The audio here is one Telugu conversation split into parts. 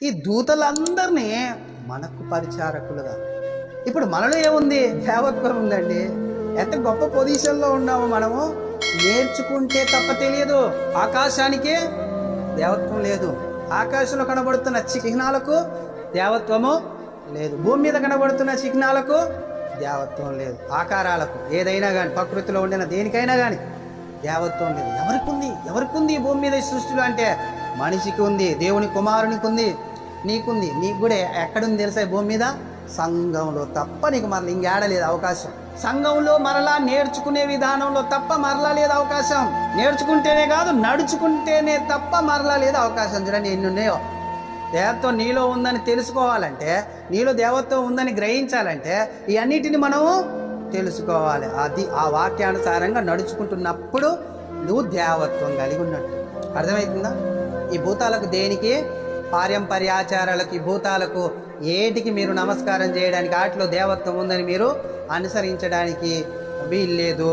ఈ దూతలందరినీ మనకు పరిచారకులుగా. ఇప్పుడు మనలో ఏముంది? దేవత్వం ఉందండి. ఎంత గొప్ప పొజిషన్లో ఉన్నామో మనము. నేర్చుకుంటే తప్ప తెలియదు. ఆకాశానికే దేవత్వం లేదు. ఆకాశంలో కనబడుతున్న చిహ్నాలకు దేవత్వము లేదు. భూమి మీద కనబడుతున్న చిహ్నాలకు దేవత్వం లేదు. ఆకారాలకు ఏదైనా కానీ, ప్రకృతిలో ఉండిన దేనికైనా కానీ దేవత్వం లేదు. ఎవరికి ఉంది ఈ భూమి మీద ఈ సృష్టిలో అంటే? మనిషికి ఉంది, దేవుని కుమారునికి ఉంది, నీకుంది. నీకు కూడా ఎక్కడుంది తెలుసా? భూమి మీద సంఘంలో తప్ప నీకు మరలా ఇంకేడ లేదు అవకాశం. సంఘంలో మరలా నేర్చుకునే విధానంలో తప్ప మరలా లేదు అవకాశం. నేర్చుకుంటేనే కాదు, నడుచుకుంటేనే తప్ప మరలా లేదు అవకాశం. చూడండి ఎన్ని ఉన్నాయో. దేవత్వం నీలో ఉందని తెలుసుకోవాలంటే, నీలో దేవత్వం ఉందని గ్రహించాలంటే ఈ అన్నిటిని మనము తెలుసుకోవాలి. అది ఆ వాక్యానుసారంగా నడుచుకుంటున్నప్పుడు నువ్వు దేవత్వం కలిగి ఉన్నట్టు. అర్థమవుతుందా? ఈ భూతాలకు దేనికి, పారంపర్యాచారాలకు, ఈ భూతాలకు ఏటికి మీరు నమస్కారం చేయడానికి, వాటిలో దేవత్వం ఉందని మీరు అనుసరించడానికి వీల్లేదు.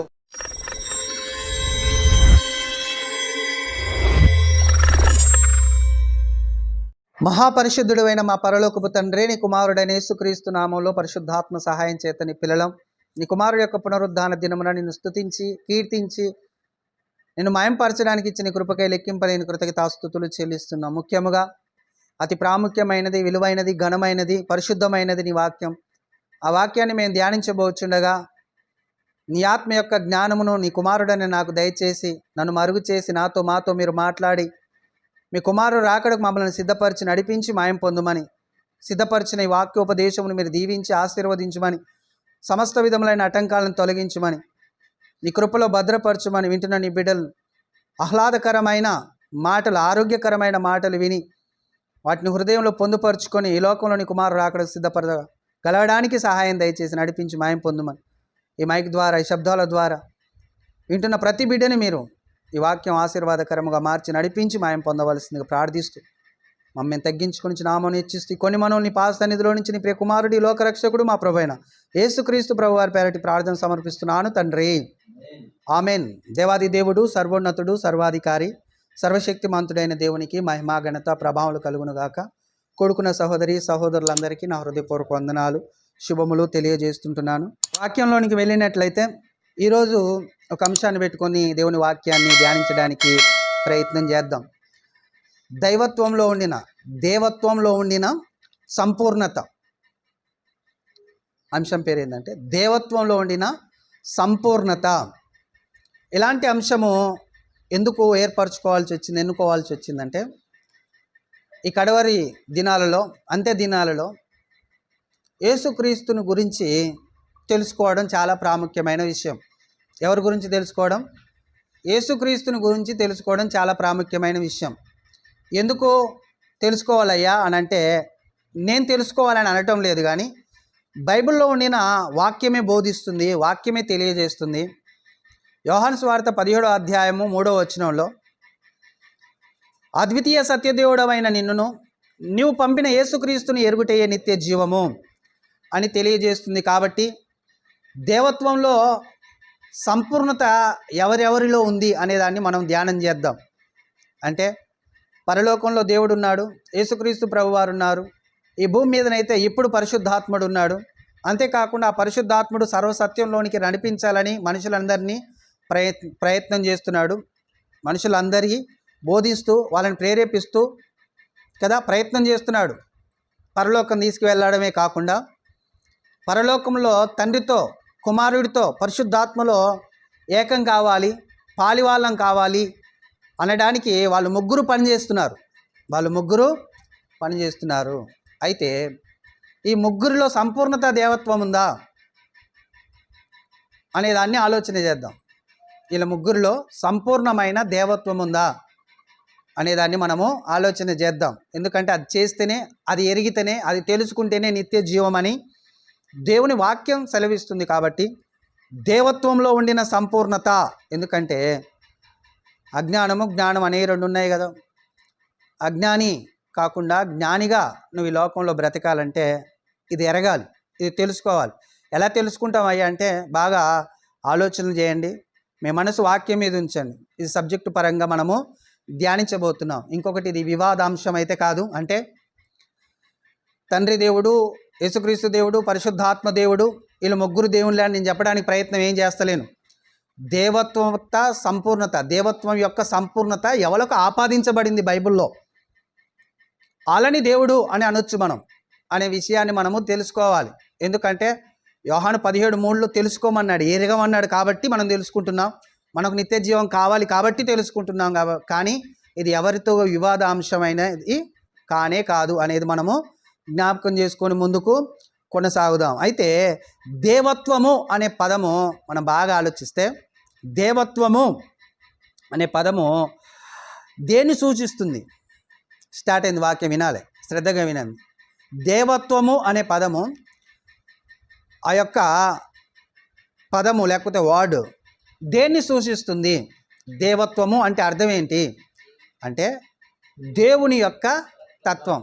మహాపరిశుద్ధుడు అయిన మా పరలోకపు తండ్రి, నీ కుమారుడైన యేసుక్రీస్తు నామంలో పరిశుద్ధాత్మ సహాయం చేత నీ పిల్లలం నీ కుమారుడు యొక్క పునరుద్ధాన దినమున నిన్ను స్తుతించి కీర్తించి నిన్ను మయంపరచడానికి ఇచ్చిన కృపకై లెక్కింపలేని కృతజ్ఞతాస్తుతులు చెల్లిస్తున్నాం. ముఖ్యముగా అతి ప్రాముఖ్యమైనది, విలువైనది, ఘనమైనది, పరిశుద్ధమైనది నీ వాక్యం. ఆ వాక్యాన్ని మేము ధ్యానించబోచుండగా నీ ఆత్మ యొక్క జ్ఞానమును నీ కుమారుడని నాకు దయచేసి నన్ను మరుగు చేసి మాతో మీరు మాట్లాడి మీ కుమారుడు రాకడకు మమ్మల్ని సిద్ధపరిచి నడిపించి మాయం పొందుమని, సిద్ధపరిచిన ఈ వాక్యోపదేశమును మీరు దీవించి ఆశీర్వదించమని, సమస్త విధములైన ఆటంకాలను తొలగించమని, నీ కృపలో భద్రపరచమని, వింటున్న నీ బిడ్డలు ఆహ్లాదకరమైన మాటలు, ఆరోగ్యకరమైన మాటలు విని వాటిని హృదయంలో పొందుపరుచుకొని ఈ లోకంలో నీ కుమారుడు రాకడకు సిద్ధపరచగలగడానికి సహాయం దయచేసి నడిపించి మాయం పొందుమని, ఈ మైక్ ద్వారా, ఈ శబ్దాల ద్వారా వింటున్న ప్రతి బిడ్డని మీరు ఈ వాక్యం ఆశీర్వాదకరంగా మార్చి నడిపించి మాయం పొందవలసిందిగా ప్రార్థిస్తూ మమ్మల్ని తగ్గించుకొని నామను హెచ్చిస్తూ కొన్ని మనల్ని పాద సన్నిధిలో నుంచి నీ ప్రియ కుమారుడి లోకరక్షకుడు మా ప్రభువైన యేసుక్రీస్తు ప్రభు వారి పేరటి ప్రార్థన సమర్పిస్తున్నాను తండ్రి. ఆమెన్. దేవాది దేవుడు, సర్వోన్నతుడు, సర్వాధికారి, సర్వశక్తిమంతుడైన దేవునికి మహిమా ఘనత ప్రభావాలు కలుగునుగాక. కొడుకున్న సహోదరి సహోదరులందరికీ నా హృదయపూర్వక వందనాలు, శుభములు తెలియజేస్తుంటున్నాను. వాక్యంలోనికి వెళ్ళినట్లయితే ఈరోజు ఒక అంశాన్ని పెట్టుకొని దేవుని వాక్యాన్ని ధ్యానించడానికి ప్రయత్నం చేద్దాం. దేవత్వంలో ఉండిన సంపూర్ణత. అంశం పేరు ఏంటంటే దేవత్వంలో ఉండిన సంపూర్ణత. ఇలాంటి అంశము ఎందుకు ఎన్నుకోవాల్సి వచ్చిందంటే ఈ కడవరి దినాలలో, అంత్య దినాలలో యేసుక్రీస్తుని గురించి తెలుసుకోవడం చాలా ప్రాముఖ్యమైన విషయం. ఎవరి గురించి తెలుసుకోవడం? యేసుక్రీస్తుని గురించి తెలుసుకోవడం చాలా ప్రాముఖ్యమైన విషయం. ఎందుకు తెలుసుకోవాలయ్యా అని అంటే, నేను తెలుసుకోవాలని అనటం లేదు, కానీ బైబిల్లో ఉండిన వాక్యమే బోధిస్తుంది, వాక్యమే తెలియజేస్తుంది. యోహాను సువార్త 17వ అధ్యాయము 3వ వచనంలో అద్వితీయ సత్యదేవుడవైన నిన్నును నీవు పంపిన యేసుక్రీస్తుని ఎరుగుటయే నిత్య జీవము అని తెలియజేస్తుంది. కాబట్టి దేవత్వంలో సంపూర్ణత ఎవరెవరిలో ఉంది అనేదాన్ని మనం ధ్యానం చేద్దాం. అంటే పరలోకంలో దేవుడు ఉన్నాడు, యేసుక్రీస్తు ప్రభువారు ఉన్నారు. ఈ భూమి మీదనైతే ఇప్పుడు పరిశుద్ధాత్ముడు ఉన్నాడు. అంతేకాకుండా ఆ పరిశుద్ధాత్ముడు సర్వసత్యంలోనికి నడిపించాలని మనుషులందరినీ ప్రయత్నం చేస్తున్నాడు. మనుషులందరికీ బోధిస్తూ వాళ్ళని ప్రేరేపిస్తూ ప్రయత్నం చేస్తున్నాడు. పరలోకం తీసుకువెళ్ళడమే కాకుండా పరలోకంలో తండ్రితో, కుమారుడితో, పరిశుద్ధాత్మలో ఏకం కావాలి, పాలివాళ్ళం కావాలి అనడానికి వాళ్ళు ముగ్గురు పనిచేస్తున్నారు. అయితే ఈ ముగ్గురిలో సంపూర్ణత దేవత్వం ఉందా అనేదాన్ని ఆలోచన చేద్దాం. వీళ్ళ ముగ్గురిలో సంపూర్ణమైన దేవత్వం ఉందా అనేదాన్ని మనము ఆలోచన చేద్దాం. ఎందుకంటే అది చేస్తేనే, అది ఎరిగితేనే, అది తెలుసుకుంటేనే నిత్య జీవమని దేవుని వాక్యం సెలవిస్తుంది. కాబట్టి దేవత్వంలో ఉండిన సంపూర్ణత. ఎందుకంటే అజ్ఞానము, జ్ఞానం అనే రెండు ఉన్నాయి కదా. అజ్ఞాని కాకుండా జ్ఞానిగా నువ్వు ఈ లోకంలో బ్రతకాలంటే ఇది ఎరగాలి, ఇది తెలుసుకోవాలి. ఎలా తెలుసుకుంటాం అయ్యా అంటే బాగా ఆలోచనలు చేయండి, మీ మనసు వాక్యం మీద ఉంచండి. ఇది సబ్జెక్టు పరంగా మనము ధ్యానించబోతున్నాం. ఇంకొకటి, ఇది వివాదాంశం అయితే కాదు. అంటే తండ్రి దేవుడు, యేసుక్రీస్తు దేవుడు, పరిశుద్ధాత్మ దేవుడు, వీళ్ళు ముగ్గురు దేవుళ్ళే అని నేను చెప్పడానికి ప్రయత్నం ఏం చేస్తలేను. దేవత్వం యొక్క సంపూర్ణత ఎవరికి ఆపాదించబడింది బైబిల్లో. వాళ్ళని దేవుడు అని అనొచ్చు మనం అనే విషయాన్ని మనము తెలుసుకోవాలి. ఎందుకంటే యోహాను 17:3 తెలుసుకోమన్నాడు, ఎరగమన్నాడు కాబట్టి మనం తెలుసుకుంటున్నాం. మనకు నిత్య జీవం కావాలి కాబట్టి తెలుసుకుంటున్నాం. కానీ ఇది ఎవరితో వివాదాంశమైనది కానే కాదు అనేది మనము జ్ఞాపకం చేసుకొని ముందుకు కొనసాగుదాం. అయితే దేవత్వము అనే పదము మనం బాగా ఆలోచిస్తే, దేవత్వము అనే పదము దేన్ని సూచిస్తుంది? స్టార్ట్ అయింది, వాక్యం వినాలి, శ్రద్ధగా వినండి. దేవత్వము అనే పదము, ఆ యొక్క పదము లేకపోతే వర్డ్ దేన్ని సూచిస్తుంది? దేవత్వము అంటే అర్థం ఏంటి అంటే దేవుని యొక్క తత్వం.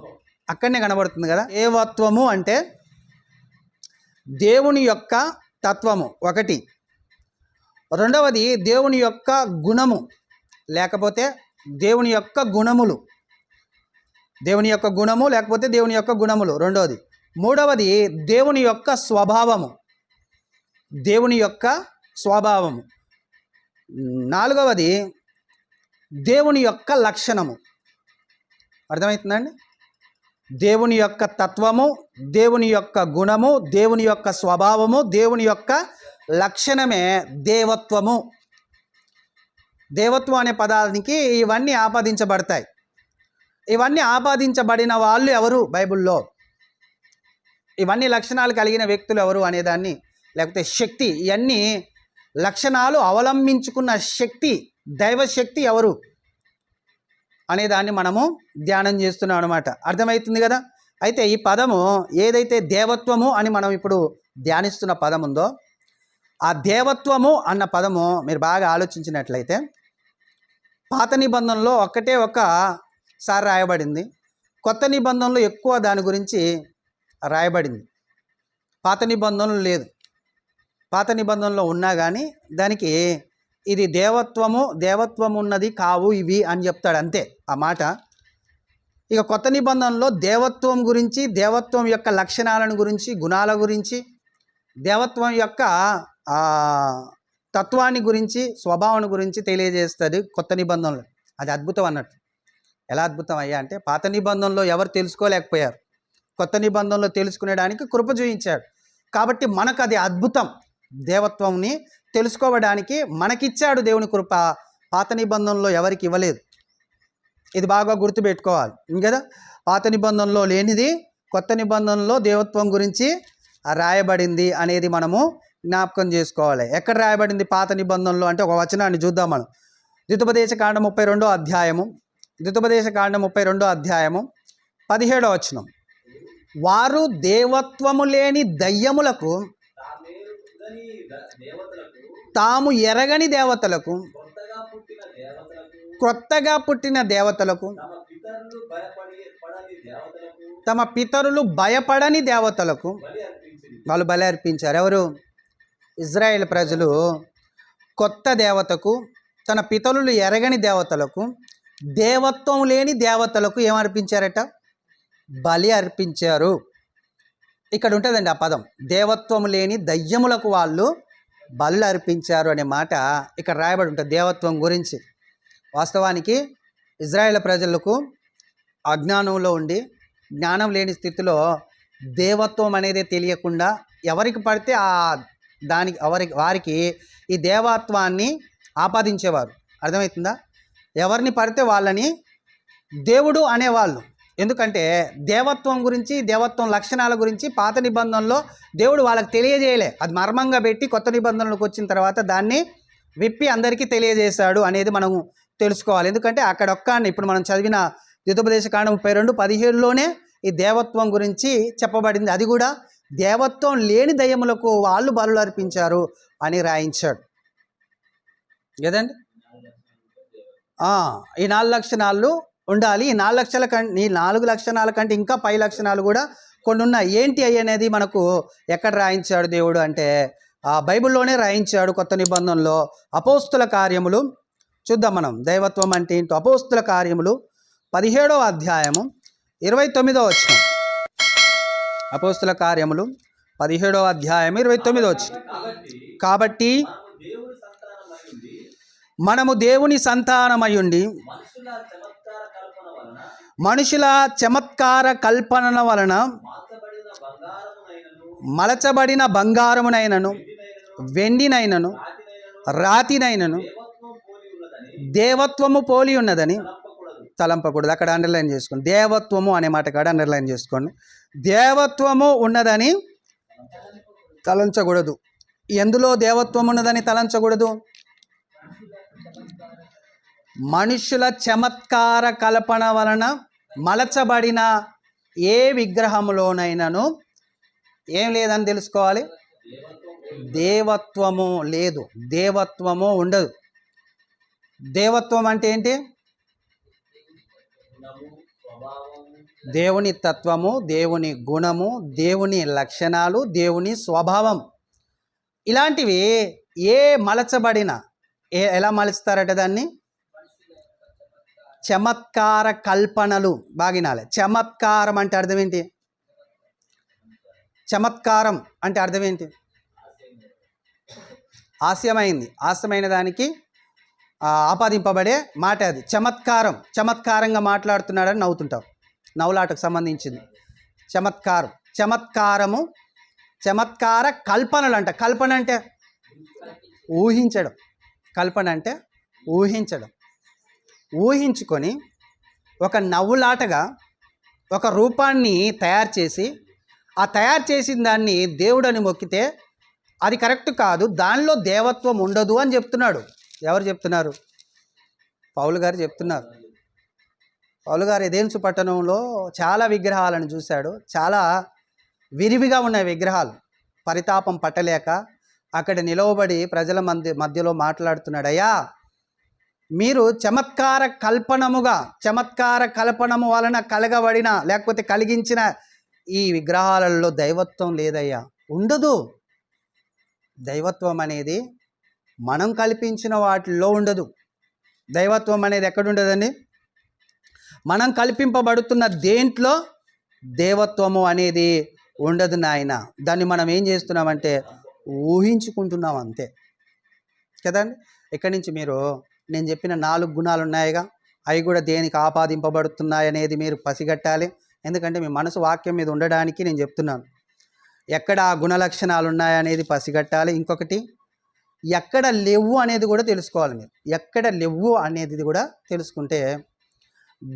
అక్కడనే కనబడుతుంది కదా. దేవత్వము అంటే దేవుని యొక్క తత్వము ఒకటి. రెండవది దేవుని యొక్క గుణము లేకపోతే దేవుని యొక్క గుణములు. దేవుని యొక్క గుణము లేకపోతే దేవుని యొక్క గుణములు రెండవది. మూడవది దేవుని యొక్క స్వభావము, దేవుని యొక్క స్వభావము. నాలుగవది దేవుని యొక్క లక్షణము. అర్థమవుతుందండి? దేవుని యొక్క తత్వము, దేవుని యొక్క గుణము, దేవుని యొక్క స్వభావము, దేవుని యొక్క లక్షణమే దేవత్వము. దేవత్వం అనే పదానికి ఇవన్నీ ఆపాదించబడతాయి. ఇవన్నీ ఆపాదించబడిన వాళ్ళు ఎవరు బైబిల్లో? ఇవన్నీ లక్షణాలు కలిగిన వ్యక్తులు ఎవరు అనేదాన్ని, లేకపోతే శక్తి, ఇవన్నీ లక్షణాలు అవలంబించుకున్న శక్తి, దైవశక్తి ఎవరు అనేదాన్ని మనము ధ్యానం చేస్తున్నాం అన్నమాట. అర్థమవుతుంది కదా. అయితే ఈ పదము ఏదైతే దేవత్వము అని మనం ఇప్పుడు ధ్యానిస్తున్న పదం ఉందో, ఆ దేవత్వము అన్న పదము మీరు బాగా ఆలోచించినట్లయితే పాత నిబంధనలో ఒక్కటే ఒకసారి రాయబడింది, కొత్త నిబంధనలో ఎక్కువ దాని గురించి రాయబడింది. పాత నిబంధనలు లేదు, పాత నిబంధనలో ఉన్నా కానీ దానికి ఇది దేవత్వం ఉన్నది కావు ఇవి అని చెప్తాడు, అంతే ఆ మాట. ఇక కొత్త నిబంధనలో దేవత్వం గురించి, దేవత్వం యొక్క లక్షణాలను గురించి, గుణాల గురించి, దేవత్వం యొక్క తత్వాన్ని గురించి, స్వభావాన్ని గురించి తెలియజేస్తుంది కొత్త నిబంధనలో. అది అద్భుతం అన్నట్టు. ఎలా అద్భుతం అయ్యా అంటే, పాత నిబంధనలో ఎవరు తెలుసుకోలేకపోయారు, కొత్త నిబంధనలో తెలుసుకునేడానికి కృప చూపించాడు. కాబట్టి మనకు అది అద్భుతం. దేవత్వంని తెలుసుకోవడానికి మనకిచ్చాడు దేవుని కృప. పాత నిబంధనలో ఎవరికి ఇవ్వలేదు. ఇది బాగా గుర్తుపెట్టుకోవాలి కదా. పాత నిబంధనలో లేనిది కొత్త నిబంధనలో దేవత్వం గురించి రాయబడింది అనేది మనము జ్ఞాపకం చేసుకోవాలి. ఎక్కడ రాయబడింది పాత నిబంధనలో అంటే, ఒక వచనాన్ని చూద్దాం మనం. ద్వితోపదేశకాండం 32వ అధ్యాయము, ద్వితోపదేశకాండం 32వ అధ్యాయము 17వ వచనం. వారు దేవత్వము లేని దయ్యములకు, తాము ఎరగని దేవతలకు, క్రొత్తగా పుట్టిన దేవతలకు, తమ పితరులు భయపడని దేవతలకు వాళ్ళు బలి అర్పించారు. ఎవరు? ఇజ్రాయేల్ ప్రజలు కొత్త దేవతకు, తన పితరులు ఎరగని దేవతలకు, దేవత్వం లేని దేవతలకు ఏమర్పించారట? బలి అర్పించారు. ఇక్కడ ఉంటుందండి ఆ పదం, దేవత్వం లేని దయ్యములకు వాళ్ళు బలు అర్పించారు అనే మాట ఇక్కడ రాయబడి ఉంటుంది దేవత్వం గురించి. వాస్తవానికి ఇజ్రాయేల్ ప్రజలకు అజ్ఞానంలో ఉండి, జ్ఞానం లేని స్థితిలో దేవత్వం అనేది తెలియకుండా ఎవరికి పడితే వారికి ఈ దేవత్వాన్ని ఆపాదించేవారు. అర్థమవుతుందా? ఎవరిని పడితే వాళ్ళని దేవుడు అనేవాళ్ళు. ఎందుకంటే దేవత్వం గురించి, దేవత్వం లక్షణాల గురించి పాత నిబంధనలో దేవుడు వాళ్ళకి తెలియజేయలే. అది మర్మంగా పెట్టి కొత్త నిబంధనలకు వచ్చిన తర్వాత దాన్ని విప్పి అందరికీ తెలియజేశాడు అనేది మనము తెలుసుకోవాలి. ఎందుకంటే ఇప్పుడు మనం చదివిన ద్వితోపదేశకాండం 32:17లోనే ఈ దేవత్వం గురించి చెప్పబడింది. అది కూడా దేవత్వం లేని దయ్యములకు వాళ్ళు బలులు అర్పించారు అని రాయించాడు కదండి. ఈ 4 లక్షణాలు ఉండాలి. ఈ 4 లక్షణాల కంటే ఇంకా పై లక్షణాలు కూడా కొన్ని ఉన్నాయి. ఏంటి అయ్యి అనేది మనకు ఎక్కడ రాయించాడు దేవుడు అంటే బైబిల్లోనే రాయించాడు. కొత్త నిబంధనలో అపోస్తుల కార్యములు చూద్దాం మనం. దైవత్వం అంటే ఏంటో అపోస్తుల కార్యములు 17వ అధ్యాయము 29వ వచనం. అపోస్తుల కార్యములు 17వ అధ్యాయం 29వ వచనం. కాబట్టి మనము దేవుని సంతానమయుండి మనుషుల చమత్కార కల్పన వలన మలచబడిన బంగారమునైనను వెండినైనను రాతినైనను దేవత్వము పోలి ఉన్నదని తలంపకూడదు. అక్కడ అండర్లైన్ చేసుకోండి. దేవత్వము అనే మాట కాడ అండర్లైన్ చేసుకోండి. దేవత్వము ఉన్నదని తలంచకూడదు. ఎందులో దేవత్వం ఉన్నదని తలంచకూడదు? మనుషుల చమత్కార కల్పన వలన మలచబడిన ఏ విగ్రహములోనైనాను ఏం లేదని తెలుసుకోవాలి. దేవత్వము లేదు, దేవత్వము ఉండదు. దేవత్వం అంటే ఏంటి? దేవుని తత్వము, దేవుని గుణము, దేవుని లక్షణాలు, దేవుని స్వభావం. ఇలాంటివి ఏ మలచబడిన ఎలా మలుస్తారట దాన్ని? చమత్కార కల్పనలు. బాగినాలే. చమత్కారం అంటే అర్థం ఏంటి? చమత్కారం అంటే అర్థం ఏంటి? హాస్యమైంది, హాస్యమైన దానికి ఆపాదింపబడే మాట అది. చమత్కారం, చమత్కారంగా మాట్లాడుతున్నాడని నవ్వుతుంటావు. నవ్వులాటకు సంబంధించింది చమత్కారం. చమత్కారము, చమత్కార కల్పనలు అంట. కల్పన అంటే ఊహించడం. కల్పన అంటే ఊహించడం. ఊహించుకొని ఒక నవ్వులాటగా ఒక రూపాన్ని తయారు చేసి ఆ తయారు చేసిన దాన్ని దేవుడని మొక్కితే అది కరెక్ట్ కాదు, దానిలో దేవత్వం ఉండదు అని చెప్తున్నాడు. ఎవరు చెప్తున్నారు? పౌలు గారు చెప్తున్నారు. పౌలు గారు ఎథెన్సు పట్టణంలో చాలా విగ్రహాలను చూశాడు. చాలా విరివిగా ఉన్న విగ్రహాలు. పరితాపం పట్టలేక అక్కడ నిలవబడి ప్రజల మధ్యలో మాట్లాడుతున్నాడు. అయ్యా, మీరు చమత్కార కల్పనము వలన కలగబడిన లేకపోతే కలిగించిన ఈ విగ్రహాలలో దైవత్వం లేదయ్యా, ఉండదు. దైవత్వం అనేది మనం కల్పించిన వాటిల్లో ఉండదు. దైవత్వం అనేది ఎక్కడుండదండి? మనం కల్పింపబడుతున్న దేంట్లో దేవత్వము అనేది ఉండదు నాయన. దాన్ని మనం ఏం చేస్తున్నామంటే ఊహించుకుంటున్నాం అంతే కదండి. ఇక్కడి నుంచి మీరు నేను చెప్పిన 4 గుణాలు ఉన్నాయిగా, అవి కూడా దేనికి ఆపాదింపబడుతున్నాయి అనేది మీరు పసిగట్టాలి. ఎందుకంటే మీ మనసు వాక్యం మీద ఉండడానికి నేను చెప్తున్నాను. ఎక్కడ ఆ గుణలక్షణాలు ఉన్నాయనేది పసిగట్టాలి. ఇంకొకటి, ఎక్కడ లేవు అనేది కూడా తెలుసుకోవాలి మీరు. ఎక్కడ లేవు అనేది కూడా తెలుసుకుంటే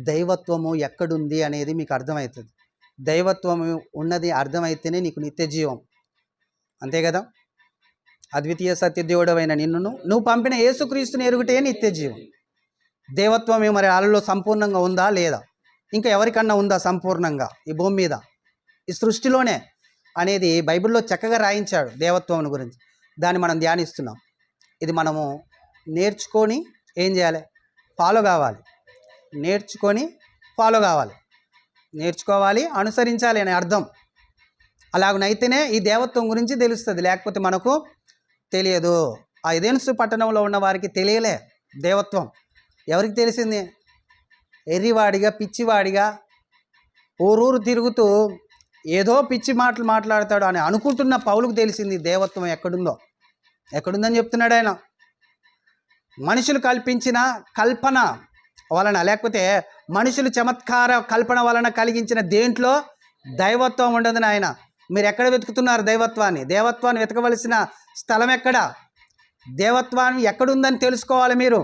దైవత్వము ఎక్కడుంది అనేది మీకు అర్థమవుతుంది. దైవత్వము ఉన్నది అర్థమైతేనే నీకు నిత్య జీవం. అంతే కదా. అద్వితీయ సత్యదేవుడవైన నిన్నును నువ్వు పంపిన యేసుక్రీస్తుని ఎరుగుటే నిత్య జీవం. దేవత్వం మరి వాళ్ళలో సంపూర్ణంగా ఉందా లేదా? ఇంకా ఎవరికన్నా ఉందా సంపూర్ణంగా ఈ భూమి మీద, ఈ సృష్టిలోనే అనేది బైబిల్లో చక్కగా రాయించాడు దేవత్వం గురించి. దాన్ని మనం ధ్యానిస్తున్నాం. ఇది మనము నేర్చుకొని ఏం చేయాలి? ఫాలో కావాలి. నేర్చుకొని ఫాలో కావాలి. నేర్చుకోవాలి, అనుసరించాలి అనే అర్థం. అలాగనైతేనే ఈ దేవత్వం గురించి తెలుస్తుంది, లేకపోతే మనకు తెలియదు. ఆ ఎథెన్సు పట్టణంలో ఉన్న వారికి తెలియలే దేవత్వం. ఎవరికి తెలిసింది? ఎర్రివాడిగా, పిచ్చివాడిగా ఊరూరు తిరుగుతూ ఏదో పిచ్చి మాటలు మాట్లాడతాడు అని అనుకుంటున్న పౌలుకు తెలిసింది దేవత్వం ఎక్కడుందని చెప్తున్నాడు ఆయన. మనుషులు కల్పించిన కల్పన వలన లేకపోతే మనుషులు చమత్కార కల్పన వలన కలిగించిన దేంట్లో దైవత్వం ఉండదు నాయన. మీరు ఎక్కడ వెతుకుతున్నారు దైవత్వాన్ని? దేవత్వాన్ని వెతకవలసిన స్థలం ఎక్కడ? దేవత్వాన్ని ఎక్కడుందని తెలుసుకోవాలి మీరు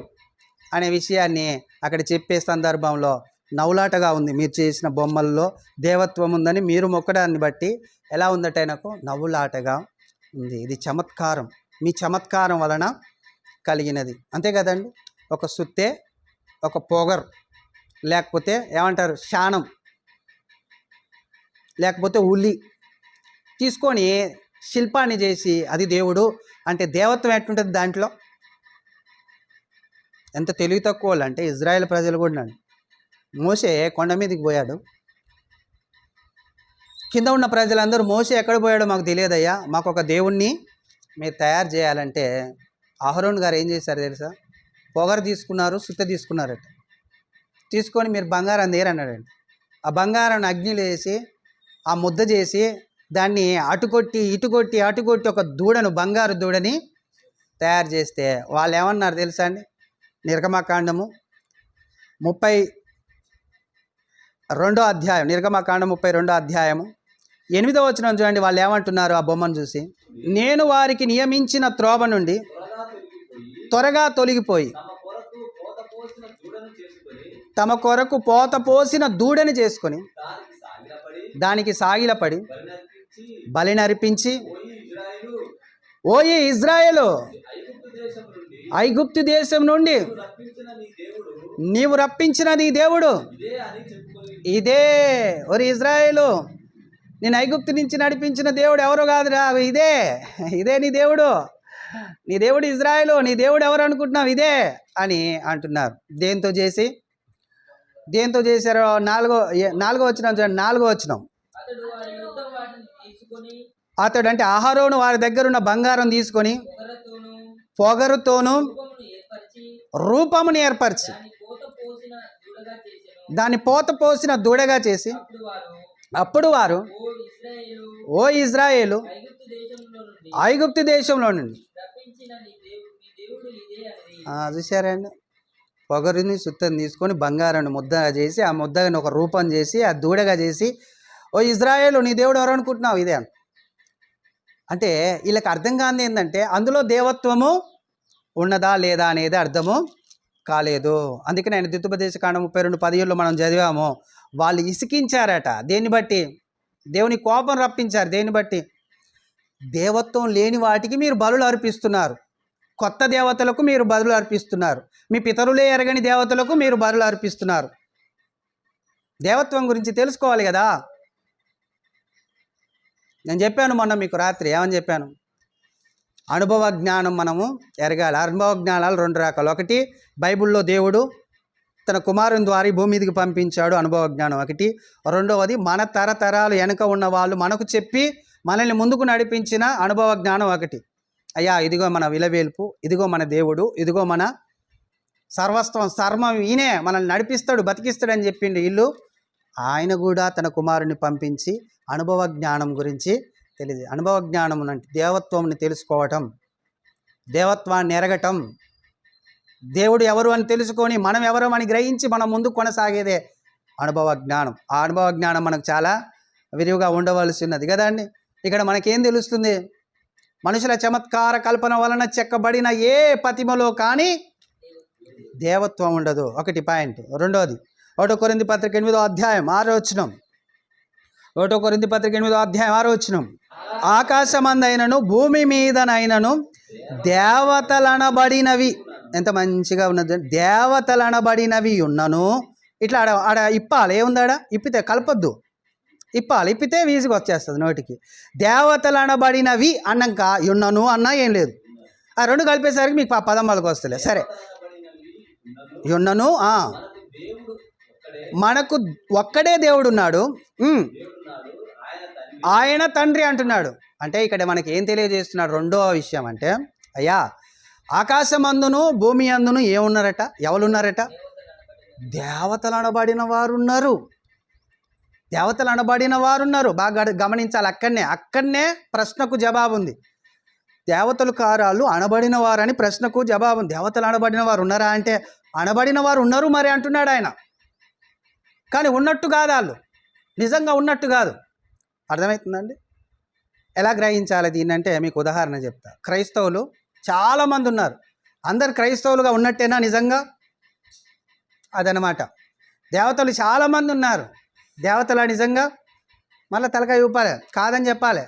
అనే విషయాన్ని అక్కడ చెప్పే సందర్భంలో నవ్వులాటగా ఉంది. మీరు చేసిన బొమ్మల్లో దేవత్వం ఉందని మీరు మొక్కడాన్ని బట్టి ఎలా ఉందట ఆయనకు? నవ్వులాటగా ఉంది. ఇది చమత్కారం, మీ చమత్కారం వలన కలిగినది. అంతే కదండి. ఒక సుత్తే, ఒక పొగర్, లేకపోతే ఏమంటారు శానం, లేకపోతే ఉల్లి తీసుకొని శిల్పాన్ని చేసి అది దేవుడు అంటే దేవత్వం ఎట్లుంటుంది దాంట్లో? ఎంత తెలివి తక్కువ వాళ్ళు అంటే ఇజ్రాయెల్ ప్రజలు కూడా. మోషే కొండ మీదకి పోయాడు. కింద ఉన్న ప్రజలందరూ మోషే ఎక్కడ పోయాడో మాకు తెలియదయ్యా, మాకు ఒక దేవుణ్ణి మీరు తయారు చేయాలంటే అహరోన్ గారు ఏం చేశారు తెలుసా? పొగరు తీసుకున్నారు, సుత్త తీసుకున్నారట. తీసుకొని మీరు బంగారం దేరన్నాడండి. ఆ బంగారాన్ని అగ్నిలో వేసి ఆ ముద్ద చేసి దాన్ని అటుకొట్టి ఇటుకొట్టి అటుకొట్టి ఒక దూడను, బంగారు దూడని తయారు చేస్తే వాళ్ళు ఏమన్నారు తెలుసా అండి? నిర్గమకాండము 32వ అధ్యాయం, నిర్గమకాండం 32వ అధ్యాయము 8వ వచనం చూడండి. వాళ్ళు ఏమంటున్నారు ఆ బొమ్మను చూసి? నేను వారికి నియమించిన త్రోవ నుండి త్వరగా తొలగిపోయి తమ కొరకు పోత పోసిన దూడని చేసుకొని దానికి సాగిలపడి బలినర్పించి, ఓయి ఇజ్రాయేలు, ఐగుప్తు దేశం నుండి నీవు రప్పించిన నీ దేవుడు ఇదే. ఒరి ఇజ్రాయేలు, నేను ఐగుప్తు నుంచి నడిపించిన దేవుడు ఎవరు కాదురా, ఇదే నీ దేవుడు. నీ దేవుడు ఇజ్రాయేలు, నీ దేవుడు ఎవరు అనుకుంటున్నావు? ఇదే అని అంటున్నారు. దేంతో చేశారో? 4వ వచనం చూడండి. 4వ వచనం. అతడు అంటే అహరోను వారి దగ్గర ఉన్న బంగారం తీసుకొని పొగరుతోనూ రూపమును ఏర్పరిచి దాన్ని పోత పోసిన దూడగా చేసి, అప్పుడు వారు, ఓ ఇజ్రాయేలు, ఐగుప్తు దేశంలో నుండి చూసారండి, పొగరుని సుత్తని తీసుకొని బంగారాన్ని ముద్దగా చేసి, ఆ ముద్దగా ఒక రూపం చేసి, ఆ దూడగా చేసి, ఓ ఇజ్రాయేలు, నీ దేవుడు ఎవరు అనుకుంటున్నావు? ఇదే అంటే వీళ్ళకి అర్థం కానిది ఏంటంటే అందులో దేవత్వము ఉన్నదా లేదా అనేది అర్థము కాలేదు. అందుకని ఆయన ద్వితీయోపదేశకాండం 32:17 మనం చదివాము. వాళ్ళు ఇసికించారట. దేన్ని బట్టి? దేవుని కోపం రప్పించారు. దేన్ని బట్టి? దేవత్వం లేని వాటికి మీరు బలులు అర్పిస్తున్నారు, కొత్త దేవతలకు మీరు బలులు అర్పిస్తున్నారు, మీ పితరులే ఎరగని దేవతలకు మీరు బలులు అర్పిస్తున్నారు. దేవత్వం గురించి తెలుసుకోవాలి కదా. నేను చెప్పాను మొన్న మీకు రాత్రి, ఏమని చెప్పాను? అనుభవ జ్ఞానం మనము ఎరగాలి. అనుభవ జ్ఞానాలు 2 రకాలు. ఒకటి, బైబిల్లో దేవుడు తన కుమారుని ద్వారా భూమి మీదకి పంపించాడు, అనుభవ జ్ఞానం ఒకటి. రెండవది, మన తరతరాలు వెనక ఉన్న వాళ్ళు మనకు చెప్పి మనల్ని ముందుకు నడిపించిన అనుభవ జ్ఞానం ఒకటి. అయ్యా, ఇదిగో మన విలవేల్పు, ఇదిగో మన దేవుడు, ఇదిగో మన సర్వస్వం, సర్వం ఈయనే మనల్ని నడిపిస్తాడు, బతికిస్తాడని చెప్పిండు వీళ్ళు. ఆయన కూడా తన కుమారుని పంపించి అనుభవ జ్ఞానం గురించి తెలియదు. అనుభవ జ్ఞానం అంటే దేవత్వంని తెలుసుకోవటం, దేవత్వాన్ని ఎరగటం, దేవుడు ఎవరు అని తెలుసుకొని మనం ఎవరు అని గ్రహించి మనం ముందు కొనసాగేదే అనుభవ జ్ఞానం. ఆ అనుభవ జ్ఞానం మనకు చాలా విరివిగా ఉండవలసి ఉన్నది కదండి. ఇక్కడ మనకేం తెలుస్తుంది? మనుషుల చమత్కార కల్పన వలన చెక్కబడిన ఏ ప్రతిమలో కానీ దేవత్వం ఉండదు. ఒకటి పాయింట్. రెండవది, 1 కొరింథీ పత్రిక 8వ అధ్యాయం 6వ వచనం. 1 కొరింథీ పత్రిక 8వ అధ్యాయం 6వ వచనం. ఆకాశమందైనను భూమి మీదనైనను దేవతలనబడినవి, ఎంత మంచిగా ఉన్నది, దేవతలనబడినవి ఉన్నను. ఇట్లా ఆడ ఇప్పాలి. ఏముందాడ? ఇప్పితే కలపొద్దు, ఇప్పాలి. ఇప్పితే వీజీగా వచ్చేస్తుంది నోటికి. దేవతలనబడినవి అన్నాక ఉన్నను అన్నా ఏం లేదు. ఆ 2 కలిపేసరికి మీకు ఆ పదం వాళ్ళకి వస్తలే. సరే, ఉన్నను. మనకు ఒక్కడే దేవుడు ఉన్నాడు, ఆయన తండ్రి అంటున్నాడు. అంటే ఇక్కడ మనకి ఏం తెలియజేస్తున్నాడు? రెండవ విషయం అంటే, అయ్యా, ఆకాశమందును భూమి అందును ఏమున్నారట? ఎవరున్నారట? దేవతలు అనబడిన వారు ఉన్నారు. దేవతలు అనబడిన వారు ఉన్నారు. బాగా గమనించాలి. అక్కడనే ప్రశ్నకు జవాబు ఉంది. దేవతలు కారాలు అనబడిన వారని ప్రశ్నకు జవాబు ఉంది. దేవతలు అనబడిన వారు ఉన్నారా అంటే, అనబడిన వారు ఉన్నారు మరి అంటున్నాడు ఆయన. కానీ ఉన్నట్టు కాదు, వాళ్ళు నిజంగా ఉన్నట్టు కాదు. అర్థమవుతుందండి? ఎలా గ్రహించాలి దీన్ని అంటే మీకు ఉదాహరణ చెప్తా. క్రైస్తవులు చాలామంది ఉన్నారు. అందరు క్రైస్తవులుగా ఉన్నట్టేనా నిజంగా? అదనమాట. దేవతలు చాలామంది ఉన్నారు. దేవతలా నిజంగా? మళ్ళీ తలకాయ ఊపాలి, కాదని చెప్పాలి.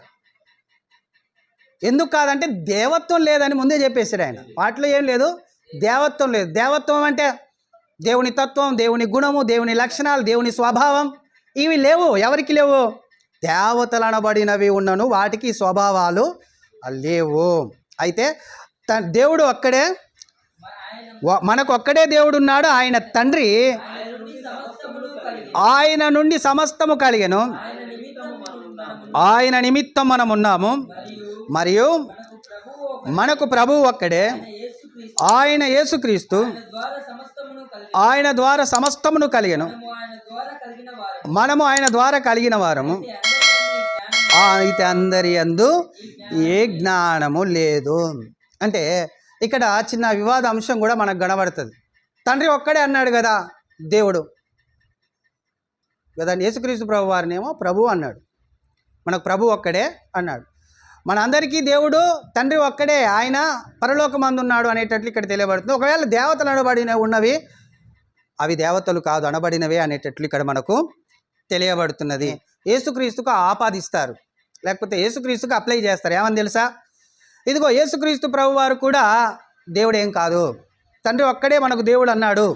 ఎందుకు కాదంటే దేవత్వం లేదని ముందే చెప్పేసాడు ఆయన. వాటిలో ఏం లేదు, దేవత్వం లేదు. దేవత్వం అంటే దేవుని తత్వం, దేవుని గుణము, దేవుని లక్షణాలు, దేవుని స్వభావం ఇవి లేవు. ఎవరికి లేవు? దేవతలు అనబడినవి ఉన్నను, వాటికి స్వభావాలు లేవు. అయితే దేవుడు ఒక్కడే, మనకు ఒక్కడే దేవుడు ఉన్నాడు. ఆయన తండ్రి, ఆయన నుండి సమస్తము కలిగెను, ఆయన నిమిత్తం మనం ఉన్నాము. మరియు మనకు ప్రభువు ఒక్కడే, ఆయన యేసుక్రీస్తు, ఆయన ద్వారా సమస్తమును కలిగెను, మనము ఆయన ద్వారా కలిగిన వారము. అయితే అందరి యందు ఏ జ్ఞానము లేదు. అంటే ఇక్కడ చిన్న వివాద అంశం కూడా మనకు కనబడుతుంది. తండ్రి ఒక్కడే అన్నాడు కదా దేవుడు కదా, యేసుక్రీస్తు ప్రభు వారినేమో ప్రభు అన్నాడు, మనకు ప్రభు ఒక్కడే అన్నాడు. మనందరికీ దేవుడు తండ్రి ఒక్కడే, ఆయన పరలోకమందు ఉన్నాడు అనేటట్లు ఇక్కడ తెలియబడుతుంది. ఒకవేళ దేవతలు అనబడినవి ఉన్నవి, అవి దేవతలు కాదు అనబడినవే అనేటట్లు ఇక్కడ మనకు తెలియబడుతున్నది. యేసుక్రీస్తుకు ఆపాదిస్తారు, లేకపోతే యేసుక్రీస్తుకు అప్లై చేస్తారు. ఏమని తెలుసా? ఇదిగో యేసుక్రీస్తు ప్రభు వారు కూడా దేవుడేం కాదు, తండ్రి ఒక్కడే మనకు దేవుడు అన్నాడు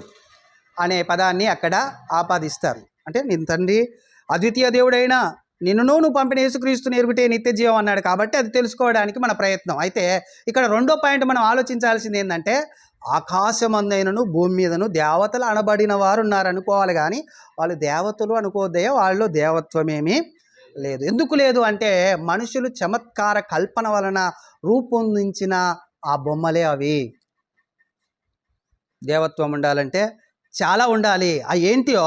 అనే పదాన్ని అక్కడ ఆపాదిస్తారు. అంటే నేను తండ్రి అద్వితీయ దేవుడైనా నిన్ను నువ్వు పంపిన యేసుక్రీస్తుని ఎరుగుటే నిత్య జీవం అన్నాడు కాబట్టి అది తెలుసుకోవడానికి మన ప్రయత్నం. అయితే ఇక్కడ రెండో పాయింట్ మనం ఆలోచించాల్సింది ఏంటంటే, ఆకాశమందైనను భూమి మీదను దేవతలు అనబడిన వారు ఉన్నారనుకోవాలి, కానీ వాళ్ళు దేవతలు అనుకోదయో, వాళ్ళలో దేవత్వమేమీ లేదు. ఎందుకు లేదు అంటే, మనుషులు చమత్కార కల్పన వలన రూపొందించిన ఆ బొమ్మలే అవి. దేవత్వం ఉండాలంటే చాలా ఉండాలి, అవి ఏంటియో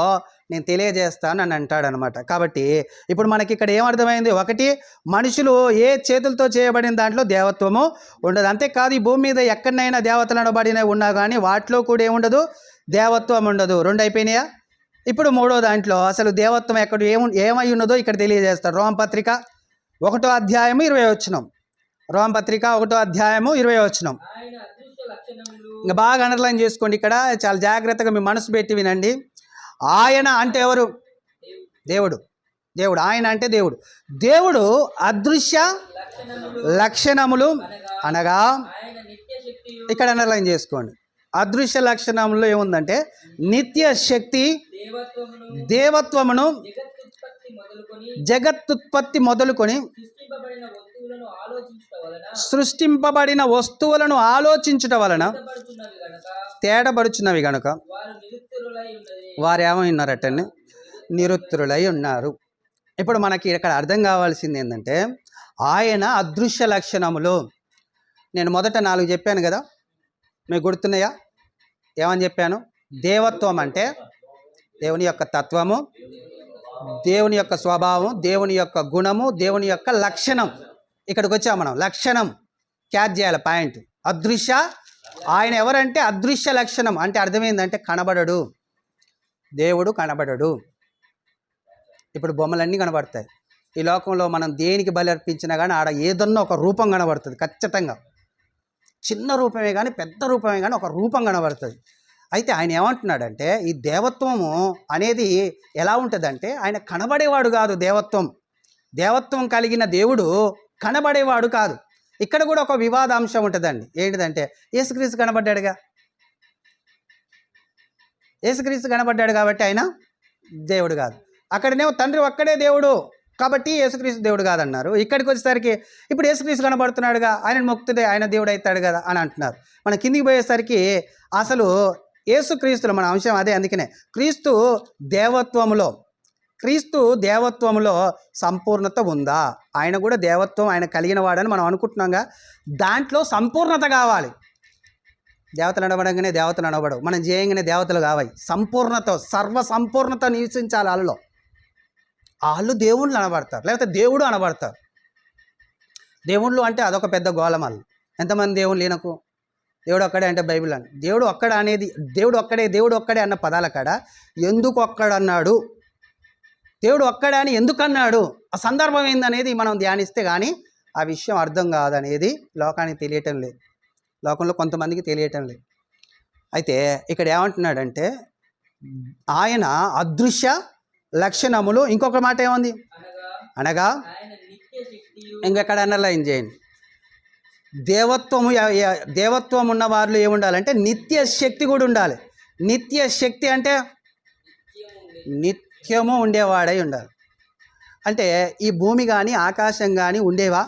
నేను తెలియజేస్తాను అని అంటాడనమాట. కాబట్టి ఇప్పుడు మనకి ఇక్కడ ఏమర్థమైంది? ఒకటి, మనుషులు ఏ చేతులతో చేయబడిన దాంట్లో దేవత్వము ఉండదు. అంతేకాదు ఈ భూమి మీద ఎక్కడైనా దేవతలు అనబడినవి ఉన్నా కానీ వాటిలో కూడా ఏముండదు, దేవత్వం ఉండదు. రెండు అయిపోయినాయా? ఇప్పుడు మూడో దాంట్లో అసలు దేవత్వం ఎక్కడ ఏమై ఉన్నదో ఇక్కడ తెలియజేస్తారు. రోమపత్రిక 1వ అధ్యాయము 20వ వచనం. రోమపత్రిక 1వ అధ్యాయము 20వ వచనం. ఇంకా బాగా అండర్లైన్ చేసుకోండి, ఇక్కడ చాలా జాగ్రత్తగా మీ మనసు పెట్టి వినండి. ఆయన అంటే ఎవరు? దేవుడు. దేవుడు ఆయన అంటే దేవుడు. దేవుడు అదృశ్య లక్షణములు అనగా, ఇక్కడ అండర్లైన్ చేసుకోండి, అదృశ్య లక్షణములు ఏముందంటే నిత్య శక్తి, దేవత్వమును, జగత్తుత్పత్తి మొదలుకొని సృష్టింపబడిన వస్తువులను ఆలోచించుట వలన తేడబడుచున్నవి గనుక వారు ఏమై ఉన్నారటండి? నిరుత్తరులై ఉన్నారు. ఇప్పుడు మనకి ఇక్కడ అర్థం కావాల్సింది ఏంటంటే, ఆయన అదృశ్య లక్షణములు. నేను మొదట 4 చెప్పాను కదా, మీకు గుర్తున్నాయా? ఏమని చెప్పాను? దేవత్వం అంటే దేవుని యొక్క తత్వము, దేవుని యొక్క స్వభావం, దేవుని యొక్క గుణము, దేవుని యొక్క లక్షణం. ఇక్కడికి వచ్చాం మనం, లక్షణం క్యాచ్ చేయాలి పాయింట్. అదృశ్య, ఆయన ఎవరంటే అదృశ్య లక్షణం అంటే అర్థమైందంటే కనబడడు, దేవుడు కనబడడు. ఇప్పుడు బొమ్మలన్నీ కనబడతాయి ఈ లోకంలో, మనం దేనికి బలి అర్పించినా కానీ ఆడ ఏదన్నా ఒక రూపం కనబడుతుంది ఖచ్చితంగా. చిన్న రూపమే కానీ పెద్ద రూపమే కానీ ఒక రూపం కనబడుతుంది. అయితే ఆయన ఏమంటున్నాడంటే, ఈ దేవత్వము అనేది ఎలా ఉంటుందంటే, ఆయన కనబడేవాడు కాదు. దేవత్వం కలిగిన దేవుడు కనబడేవాడు కాదు. ఇక్కడ కూడా ఒక వివాదాంశం ఉంటుందండి. ఏంటిదంటే, యేసుక్రీస్తు కనబడ్డాడుగా, యేసుక్రీస్తు కనబడ్డాడు కాబట్టి ఆయన దేవుడు కాదు. అక్కడనేమో తండ్రి ఒక్కడే దేవుడు కాబట్టి యేసుక్రీస్తు దేవుడు కాదన్నారు. ఇక్కడికి వచ్చేసరికి ఇప్పుడు యేసుక్రీస్తు కనబడుతున్నాడుగా, ఆయన మొక్కుతుంటే ఆయన దేవుడు అవుతాడు కదా అని అంటున్నారు. మనం కిందికి పోయేసరికి అసలు యేసుక్రీస్తులో మన అంశం అదే. అందుకనే క్రీస్తు దేవత్వములో సంపూర్ణత ఉందా? ఆయన కూడా దేవత్వం ఆయన కలిగిన వాడని మనం అనుకుంటున్నాంగా, దాంట్లో సంపూర్ణత కావాలి. దేవతలు అనబడంగానే దేవతలు అనబడవు, మనం చేయంగానే దేవతలు కావాలి. సంపూర్ణత, సర్వ సంపూర్ణత నివసించాలి వాళ్ళలో. వాళ్ళు దేవుళ్ళు అనబడతారు, లేకపోతే దేవుడు అనబడతారు. దేవుళ్ళు అంటే అదొక పెద్ద గోళమల్లు. ఎంతమంది దేవుళ్ళు ఈయనకు? దేవుడు ఒక్కడే అంటే బైబిల్ అని. దేవుడు ఒక్కడే అనేది, దేవుడు ఒక్కడే అన్న పదాల కాడ ఎందుకు ఒక్కడన్నాడు, దేవుడు ఒక్కడే అని ఎందుకన్నాడు, ఆ సందర్భం ఏందనేది మనం ధ్యానిస్తే కానీ ఆ విషయం అర్థం కాదనేది లోకానికి తెలియటం లేదు, లోకంలో కొంతమందికి తెలియటం లేదు. అయితే ఇక్కడ ఏమంటున్నాడంటే, ఆయన అదృశ్య లక్షణములు. ఇంకొక మాట ఏముంది అనగా, ఇంకెక్కడ అండర్లైన్ చేయండి, దేవత్వం ఉన్న వారిలో ఏముండాలంటే నిత్య శక్తి కూడా ఉండాలి. నిత్య శక్తి అంటే నిత్యము ఉండేవాడై ఉండాలి. అంటే ఈ భూమి కానీ ఆకాశం కానీ ఉండేవా?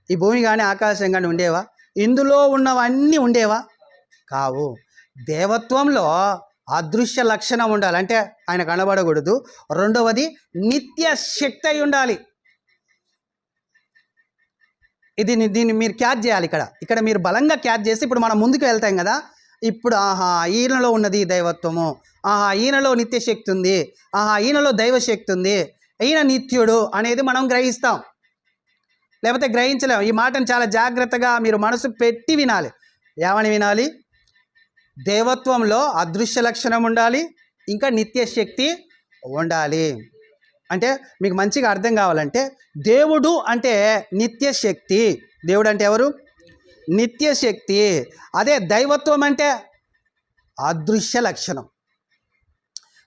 ఈ భూమి కానీ ఆకాశం కానీ ఉండేవా? ఇందులో ఉన్నవన్నీ ఉండేవా? కావు. దేవత్వంలో అదృశ్య లక్షణం ఉండాలి, అంటే ఆయన కనబడకూడదు. రెండవది నిత్య శక్తి అయి ఉండాలి. దీన్ని మీరు క్యాచ్ చేయాలి. ఇక్కడ మీరు బలంగా క్యాచ్ చేసి ఇప్పుడు మనం ముందుకు వెళ్తాం కదా. ఇప్పుడు ఈయనలో ఉన్నది దైవత్వము, ఈయనలో నిత్యశక్తి ఉంది, ఈయనలో దైవశక్తి ఉంది, ఈయన నిత్యుడు అనేది మనం గ్రహిస్తాం. లేకపోతే గ్రహించలేము. ఈ మాటను చాలా జాగ్రత్తగా మీరు మనసు పెట్టి వినాలి. ఏమని వినాలి? దేవత్వంలో అదృశ్య లక్షణం ఉండాలి, ఇంకా నిత్య శక్తి ఉండాలి. అంటే మీకు మంచిగా అర్థం కావాలంటే, దేవుడు అంటే నిత్య శక్తి. దేవుడు అంటే ఎవరు? నిత్య శక్తి. అదే దైవత్వం అంటే అదృశ్య లక్షణం.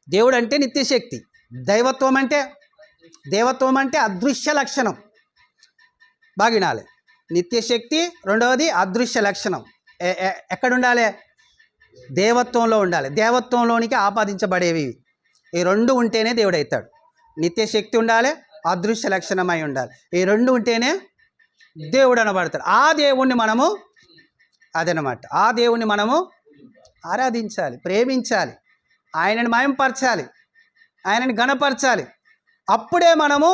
దేవుడు అంటే నిత్య శక్తి, దైవత్వం అంటే అదృశ్య లక్షణం. బాగా వినాలి. నిత్య శక్తి, రెండవది అదృశ్య లక్షణం. ఎక్కడ ఉండాలి? దేవత్వంలో ఉండాలి. దేవత్వంలోనికి ఆపాదించబడేవి ఈ రెండు ఉంటేనే దేవుడు అవుతాడు. నిత్య శక్తి ఉండాలి, అదృశ్య లక్షణమై ఉండాలి. ఈ రెండు ఉంటేనే దేవుడు అనబడతాడు. ఆ దేవుణ్ణి మనము అదనమాట ఆ దేవుణ్ణి మనము ఆరాధించాలి, ప్రేమించాలి, ఆయనని మయంపరచాలి, ఆయనని గణపరచాలి. అప్పుడే మనము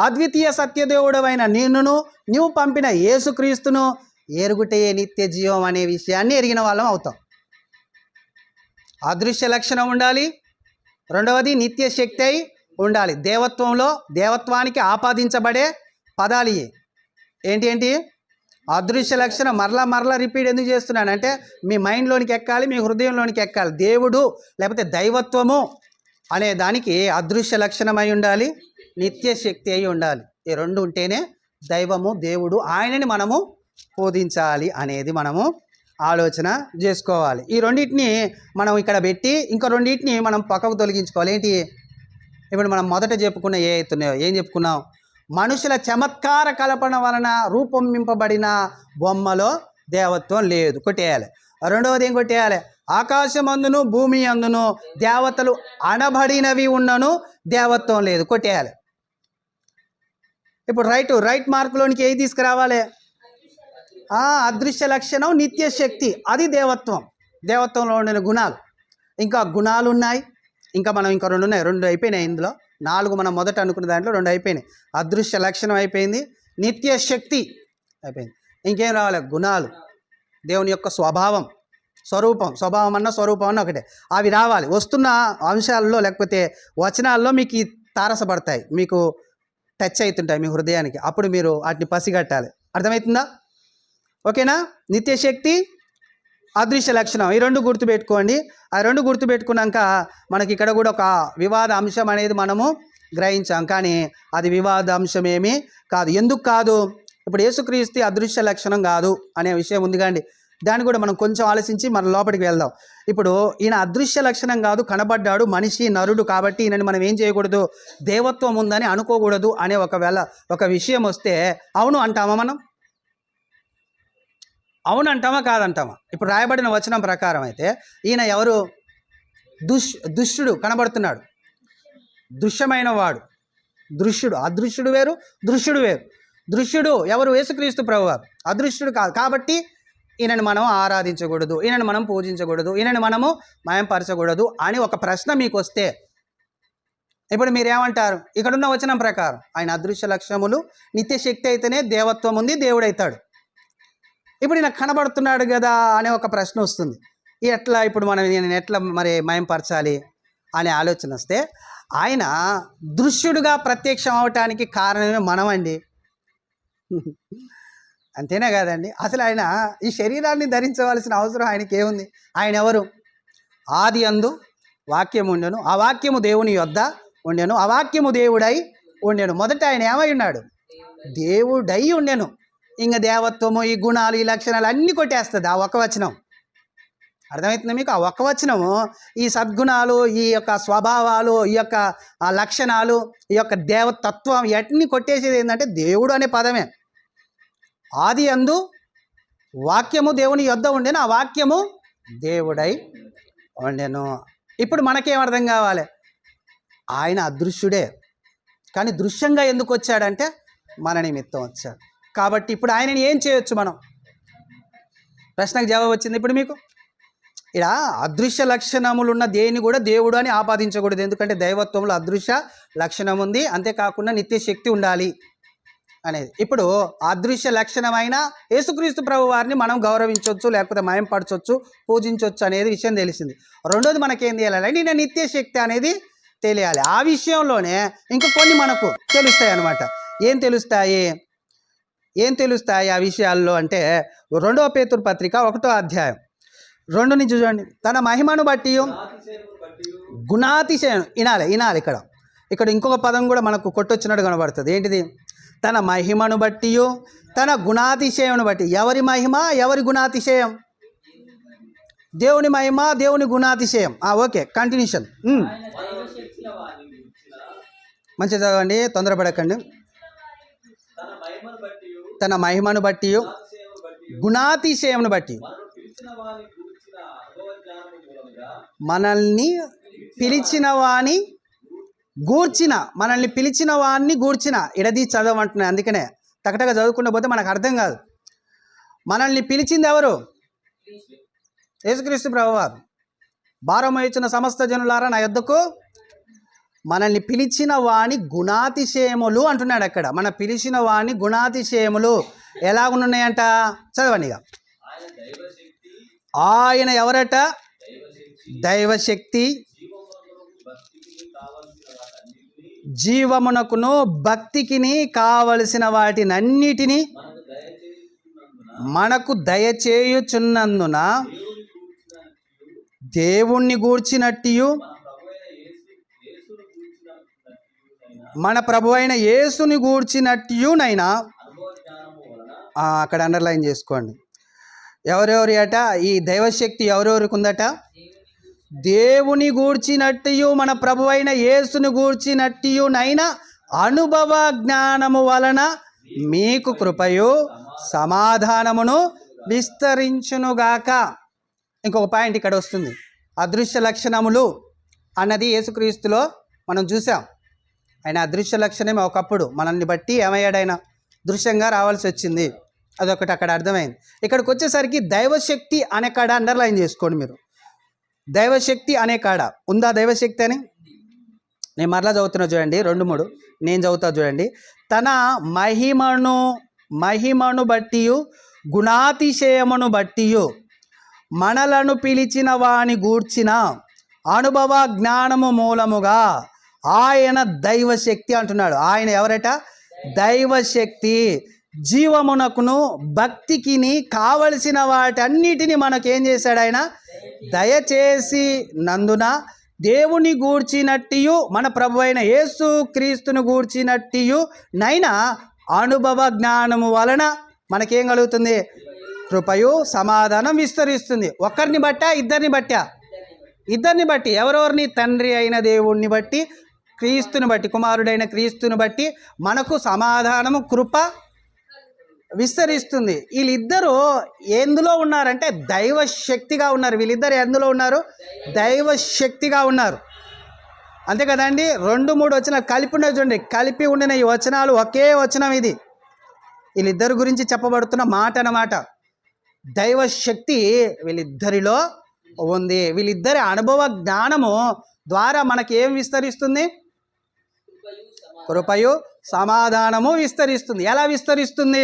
అద్వితీయ సత్యదేవుడవైన నీవు పంపిన యేసుక్రీస్తును ఎరుగుటే నిత్య జీవం అనే విషయాన్ని ఎరిగిన వాళ్ళం అవుతాం. అదృశ్య లక్షణం ఉండాలి, రెండవది నిత్య శక్తి అయి ఉండాలి. దేవత్వానికి ఆపాదించబడే పదాలు ఏంటి? అదృశ్య లక్షణం. మరలా రిపీట్ ఎందుకు చేస్తున్నానంటే మీ మైండ్లోనికి ఎక్కాలి, మీ హృదయంలోనికి ఎక్కాలి. దేవుడు లేకపోతే దైవత్వము అనే దానికి అదృశ్య లక్షణమై ఉండాలి, నిత్య శక్తి అయి ఉండాలి. ఈ రెండు ఉంటేనే దైవము, దేవుడు, ఆయనని మనము పూజించాలి అనేది మనము ఆలోచన చేసుకోవాలి. ఈ రెండింటిని మనం ఇక్కడ పెట్టి ఇంకో రెండింటిని మనం పక్కకు తొలగించుకోవాలి. ఏంటి? ఇప్పుడు మనం మొదట చెప్పుకున్న ఏం చెప్పుకున్నాం? మనుషుల చమత్కార కల్పన వలన రూపొందింపబడిన బొమ్మలో దేవత్వం లేదు, కొట్టేయాలి. రెండవది ఏం కొట్టేయాలి? ఆకాశమందును భూమి అందును దేవతలు అనబడినవి ఉన్నను దేవత్వం లేదు, కొట్టేయాలి. ఇప్పుడు రైట్ మార్కులోనికి ఏది తీసుకురావాలి? అదృశ్య లక్షణం, నిత్య శక్తి, అది దేవత్వంలో ఉండిన గుణాలు. ఇంకా గుణాలు ఉన్నాయి, ఇంకా రెండు ఉన్నాయి. రెండు అయిపోయినాయి. ఇందులో 4 మనం మొదట అనుకున్న దాంట్లో 2 అయిపోయినాయి. అదృశ్య లక్షణం అయిపోయింది, నిత్య శక్తి అయిపోయింది. ఇంకేం రావాలి? గుణాలు, దేవుని యొక్క స్వభావం అన్న ఒకటే. అవి రావాలి. వస్తున్న అంశాల్లో లేకపోతే వచనాల్లో మీకు తారసపడతాయి, మీకు టచ్ అవుతుంటాయి మీ హృదయానికి. అప్పుడు మీరు వాటిని పసిగట్టాలి. అర్థమవుతుందా? ఓకేనా? నిత్య శక్తి, అదృశ్య లక్షణం, ఈ రెండు గుర్తుపెట్టుకోండి. ఆ రెండు గుర్తుపెట్టుకున్నాక మనకి ఇక్కడ కూడా ఒక వివాద అంశం అనేది మనము గ్రహించాం. కానీ అది వివాద అంశం ఏమీ కాదు. ఎందుకు కాదు? ఇప్పుడు యేసుక్రీస్తు అదృశ్య లక్షణం కాదు అనే విషయం ఉంది కాండి. దాన్ని కూడా మనం కొంచెం ఆలోచించి మన లోపలికి వెళ్దాం. ఇప్పుడు ఈయన అదృశ్య లక్షణం కాదు, కనబడ్డాడు, మనిషి, నరుడు. కాబట్టి ఈయనని మనం ఏం చేయకూడదు? దేవత్వం ఉందని అనుకోకూడదు అనే ఒక విషయం వస్తే అవును అంటామా? మనం అవును అంటామా కాదంటామా? ఇప్పుడు రాయబడిన వచనం ప్రకారం అయితే ఈయన ఎవరు? దుష్టుడు కనబడుతున్నాడు, దృశ్యమైన వాడు. దృశ్యుడు, అదృశ్యుడు వేరు, దృశ్యుడు వేరు. దృశ్యుడు ఎవరు? యేసుక్రీస్తు ప్రభువారు. అదృశ్యుడు కాదు. కాబట్టి ఈయనని మనం ఆరాధించకూడదు, ఈయనని మనం పూజించకూడదు, ఈయనని మనము మయంపరచకూడదు అని ఒక ప్రశ్న మీకు వస్తే ఇప్పుడు మీరేమంటారు? ఇక్కడున్న వచనం ప్రకారం ఆయన అదృశ్య లక్షణములు, నిత్య శక్తి అయితేనే దేవత్వం ఉంది, దేవుడైతాడు. ఇప్పుడు ఈయన కనబడుతున్నాడు కదా అనే ఒక ప్రశ్న వస్తుంది. ఎట్లా ఇప్పుడు నేను ఎట్లా మరి మయంపరచాలి అనే ఆలోచన వస్తే, ఆయన దృశ్యుడుగా ప్రత్యక్షం అవటానికి కారణమే మనమండి. అంతేనా కాదండి? అసలు ఆయన ఈ శరీరాన్ని ధరించవలసిన అవసరం ఆయనకి ఏముంది? ఆయన ఎవరు? ఆది అందు వాక్యము ఉండెను, ఆ వాక్యము దేవుని యొద్ద ఉండెను, ఆ వాక్యము దేవుడై ఉండెను. మొదట ఆయన ఏమై ఉన్నాడు? దేవుడై ఉండెను. ఇంకా దేవత్వము, ఈ గుణాలు, ఈ లక్షణాలు అన్నీ కొట్టేస్తుంది ఆ ఒక్క వచనం. అర్థమవుతుంది మీకు? ఆ ఒక్క వచనము ఈ సద్గుణాలు, ఈ యొక్క స్వభావాలు, ఈ యొక్క లక్షణాలు, ఈ యొక్క దేవతత్వం ఇవన్నీ కొట్టేసేది ఏంటంటే దేవుడు అనే పదమే. ఆది అందు వాక్యము దేవుని యొద్ద ఉండెను, ఆ వాక్యము దేవుడై ఉండెను. ఇప్పుడు మనకేం అర్థం కావాలి? ఆయన అదృశ్యుడే, కానీ దృశ్యంగా ఎందుకు వచ్చాడంటే మన నిమిత్తం వచ్చాడు. కాబట్టి ఇప్పుడు ఆయనని ఏం చేయొచ్చు మనం? ప్రశ్నకు జవాబు వచ్చింది ఇప్పుడు మీకు. ఇక్కడ అదృశ్య లక్షణములు ఉన్న దేన్ని కూడా దేవుడు అని ఆపాదించకూడదు. ఎందుకంటే దైవత్వంలో అదృశ్య లక్షణం ఉంది, అంతేకాకుండా నిత్య శక్తి ఉండాలి అనేది. ఇప్పుడు అదృశ్య లక్షణమైన యేసుక్రీస్తు ప్రభు వారిని మనం గౌరవించవచ్చు, లేకపోతే మయంపరచవచ్చు, పూజించవచ్చు అనేది విషయం తెలిసింది. రెండోది మనకేం తెలియాలి? ఈయన నిత్య శక్తి అనేది తెలియాలి. ఆ విషయంలోనే ఇంకా కొన్ని మనకు తెలుస్తాయి అన్నమాట. ఏం తెలుస్తాయి? ఏం తెలుస్తాయి ఆ విషయాల్లో అంటే 2 పేతురు పత్రిక 1వ అధ్యాయం 2 నుంచి చూడండి. తన మహిమను బట్టి గుణాతిశయం వినాలి ఇక్కడ ఇంకొక పదం కూడా మనకు కొట్టొచ్చినట్టు కనబడుతుంది. ఏంటిది? తన మహిమను బట్టి తన గుణాతిశయమును బట్టి. ఎవరి మహిమ, ఎవరి గుణాతిశయం? దేవుని మహిమ, దేవుని గుణాతిశయం. Okay, continuation. మంచిగా చదవండి, తొందరపడకండి. తన మహిమను బట్టి గుణాతిశయమును బట్టి మనల్ని పిలిచిన వాణ్ణి గూర్చిన ఇడది చదవమంటున్నాయి. అందుకనే టకటగా చదువుకుంటూ పోతే మనకు అర్థం కాదు. మనల్ని పిలిచింది ఎవరు? యేసుక్రీస్తు ప్రభువారు. భారము ఇచ్చిన సమస్త జనులారా నా యొద్దకు. మనల్ని పిలిచిన వాని గుణాతిశయములు అంటున్నాడు అక్కడ. మన పిలిచిన వాని గుణాతిశయములు ఎలాగున్నాయంట? చదవండి ఇక. ఆయన ఎవరట? దైవశక్తి, జీవమునకును భక్తికిని కావలసిన వాటినన్నిటినీ మనకు దయచేయుచున్నందున దేవుణ్ణి గూర్చినట్టు మన ప్రభు అయిన యేసుని గూర్చినట్టునైనా. అక్కడ అండర్లైన్ చేసుకోండి. ఎవరెవరి అట? ఈ దైవశక్తి ఎవరెవరికి ఉందట? దేవుని గూర్చినట్టు మన ప్రభు అయిన యేసుని గూర్చినట్టునైనా అనుభవ జ్ఞానము వలన మీకు కృపయు సమాధానమును విస్తరించునుగాక. ఇంకొక పాయింట్ ఇక్కడ వస్తుంది. అదృశ్య లక్షణములు అన్నది యేసుక్రీస్తులో మనం చూసాం. ఆయన అదృశ్య లక్షణమే ఒకప్పుడు మనల్ని బట్టి ఏమయ్యాడైనా దృశ్యంగా రావాల్సి వచ్చింది. అదొకటి అక్కడ అర్థమైంది. ఇక్కడికి వచ్చేసరికి దైవశక్తి అనే కాడ అండర్లైన్ చేసుకోండి మీరు. దైవశక్తి అనే కాడ ఉందా దైవశక్తి అని? నేను మరలా చదువుతున్నా చూడండి, 2-3 నేను చదువుతా చూడండి. తన మహిమను బట్టి గుణాతిశయమును బట్టి మనలను పిలిచిన వాని గూర్చిన అనుభవ జ్ఞానము మూలముగా ఆయన దైవశక్తి అంటున్నాడు. ఆయన ఎవరట? దైవశక్తి. జీవమునకును భక్తికిని కావలసిన వాటన్నిటిని మనకేం చేశాడు? ఆయన దయచేసి నందున దేవుని గూర్చినట్టు మన ప్రభు అయిన యేసు క్రీస్తుని గూర్చినట్టు నైనా అనుభవ జ్ఞానము వలన మనకేం కలుగుతుంది? కృపయు సమాధానం విస్తరిస్తుంది. ఒకరిని బట్టా? ఇద్దరిని బట్టి. ఎవరెవరిని? తండ్రి అయిన దేవుణ్ణి బట్టి, క్రీస్తుని బట్టి, కుమారుడైన క్రీస్తుని బట్టి మనకు సమాధానము, కృప విస్తరిస్తుంది. వీళ్ళిద్దరూ ఎందులో ఉన్నారంటే దైవశక్తిగా ఉన్నారు. వీళ్ళిద్దరు ఎందులో ఉన్నారు? దైవశక్తిగా ఉన్నారు. అంతే కదండి. 2-3 వచనాలు కలిపి ఉండవు చూడండి. కలిపి ఉండిన ఈ వచనాలు ఒకే వచనం ఇది. వీళ్ళిద్దరి గురించి చెప్పబడుతున్న మాట అన్నమాట. దైవశక్తి వీళ్ళిద్దరిలో ఉంది. వీళ్ళిద్దరి అనుభవ జ్ఞానము ద్వారా మనకి ఏం విస్తరిస్తుంది? కృపయు సమాధానము విస్తరిస్తుంది. ఎలా విస్తరిస్తుంది?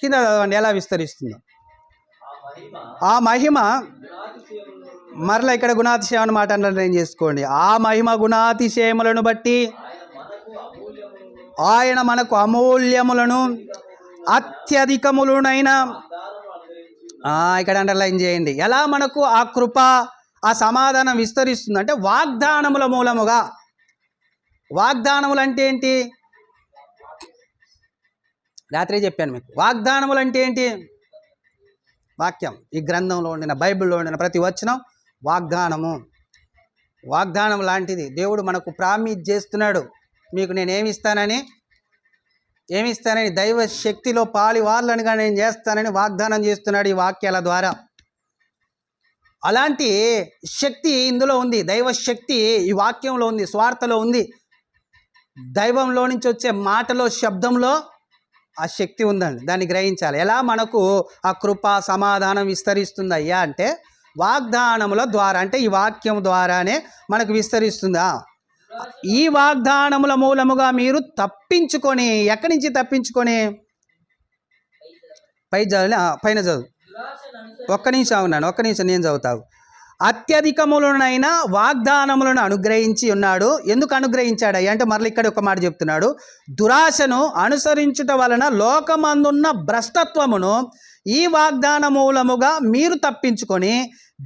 కింద చదవండి ఎలా విస్తరిస్తుందో. ఆ మహిమ మరలా ఇక్కడ గుణాతిశయం మాట అండర్లైన్ చేసుకోండి. ఆ మహిమ గుణాతిశయములను బట్టి ఆయన మనకు అమూల్యములను అత్యధికములనైన ఇక్కడ అండర్లైన్ చేయండి. ఎలా మనకు ఆ కృప, ఆ సమాధానం విస్తరిస్తుంది అంటే వాగ్దానముల మూలముగా. వాగ్దానములు అంటే ఏంటి? రాత్రి చెప్పాను మీకు. వాగ్దానములు అంటే ఏంటి? వాక్యం. ఈ గ్రంథంలో ఉండిన, బైబిల్లో ఉండిన ప్రతి వచనం వాగ్దానం లాంటిది. దేవుడు మనకు ప్రామిస్ చేస్తున్నాడు, మీకు నేను ఏమిస్తానని దైవ శక్తిలో పాలి వాళ్ళనిగా నేను చేస్తానని వాగ్దానం చేస్తున్నాడు ఈ వాక్యాల ద్వారా. అలాంటి శక్తి ఇందులో ఉంది. దైవశక్తి ఈ వాక్యంలో ఉంది, స్వార్థలో ఉంది. దైవంలో నుంచి వచ్చే మాటలో, శబ్దంలో ఆ శక్తి ఉందండి. దాన్ని గ్రహించాలి. ఎలా మనకు ఆ కృప సమాధానం విస్తరిస్తుంది అయ్యా అంటే వాగ్దానముల ద్వారా, అంటే ఈ వాక్యం ద్వారానే మనకు విస్తరిస్తుందా. ఈ వాగ్దానముల మూలముగా మీరు తప్పించుకొని, ఎక్కడి నుంచి తప్పించుకొని? పైన చదువు. ఒక్క నిమిషం నేను చదువుతావు. అత్యధికములనైన వాగ్దానములను అనుగ్రహించి ఉన్నాడు. ఎందుకు అనుగ్రహించాడయ్య అంటే మరలా ఇక్కడ ఒక మాట చెప్తున్నాడు. దురాశను అనుసరించుట వలన లోకమందున్న భ్రష్టత్వమును ఈ వాగ్దాన మూలముగా మీరు తప్పించుకొని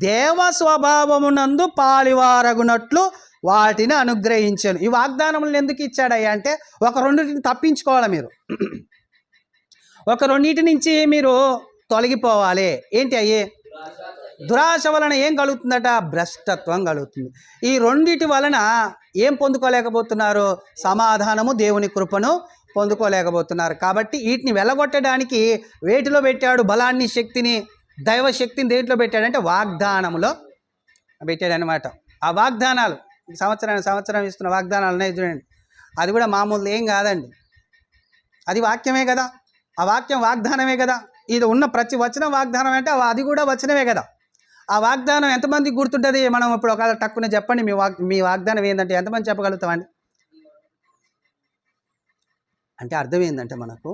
దేవ స్వభావమునందు పాలివారగునట్లు వాటిని అనుగ్రహించాను. ఈ వాగ్దానములను ఎందుకు ఇచ్చాడయ్యా అంటే ఒక రెండింటిని తప్పించుకోవాలి మీరు. ఒక రెండింటి నుంచి మీరు తొలగిపోవాలి. ఏంటి అయ్యే? దురాశ వలన ఏం కలుగుతుందట? భ్రష్టత్వం కలుగుతుంది. ఈ రెండిటి వలన ఏం పొందుకోలేకపోతున్నారు? సమాధానము, దేవుని కృపను పొందుకోలేకపోతున్నారు. కాబట్టి వీటిని వెళ్ళగొట్టడానికి వేటిలో పెట్టాడు? బలాన్ని, శక్తిని, దైవ శక్తిని దేంట్లో పెట్టాడంటే వాగ్దానములో పెట్టాడనమాట. ఆ వాగ్దానాలు సంవత్సరం ఇస్తున్న వాగ్దానాలు ఉన్నాయి చూడండి. అది కూడా మామూలు ఏం కాదండి. అది వాక్యమే కదా. ఆ వాక్యం వాగ్దానమే కదా. ఇది ఉన్న ప్రతి వచనం వాగ్దానం అంటే అది కూడా వచనమే కదా. ఆ వాగ్దానం ఎంతమందికి గుర్తుంటుంది? మనం ఇప్పుడు ఒక టక్కున చెప్పండి మీ వాగ్దానం ఏంటంటే ఎంతమంది చెప్పగలుగుతామండి? అంటే అర్థం ఏంటంటే మనకు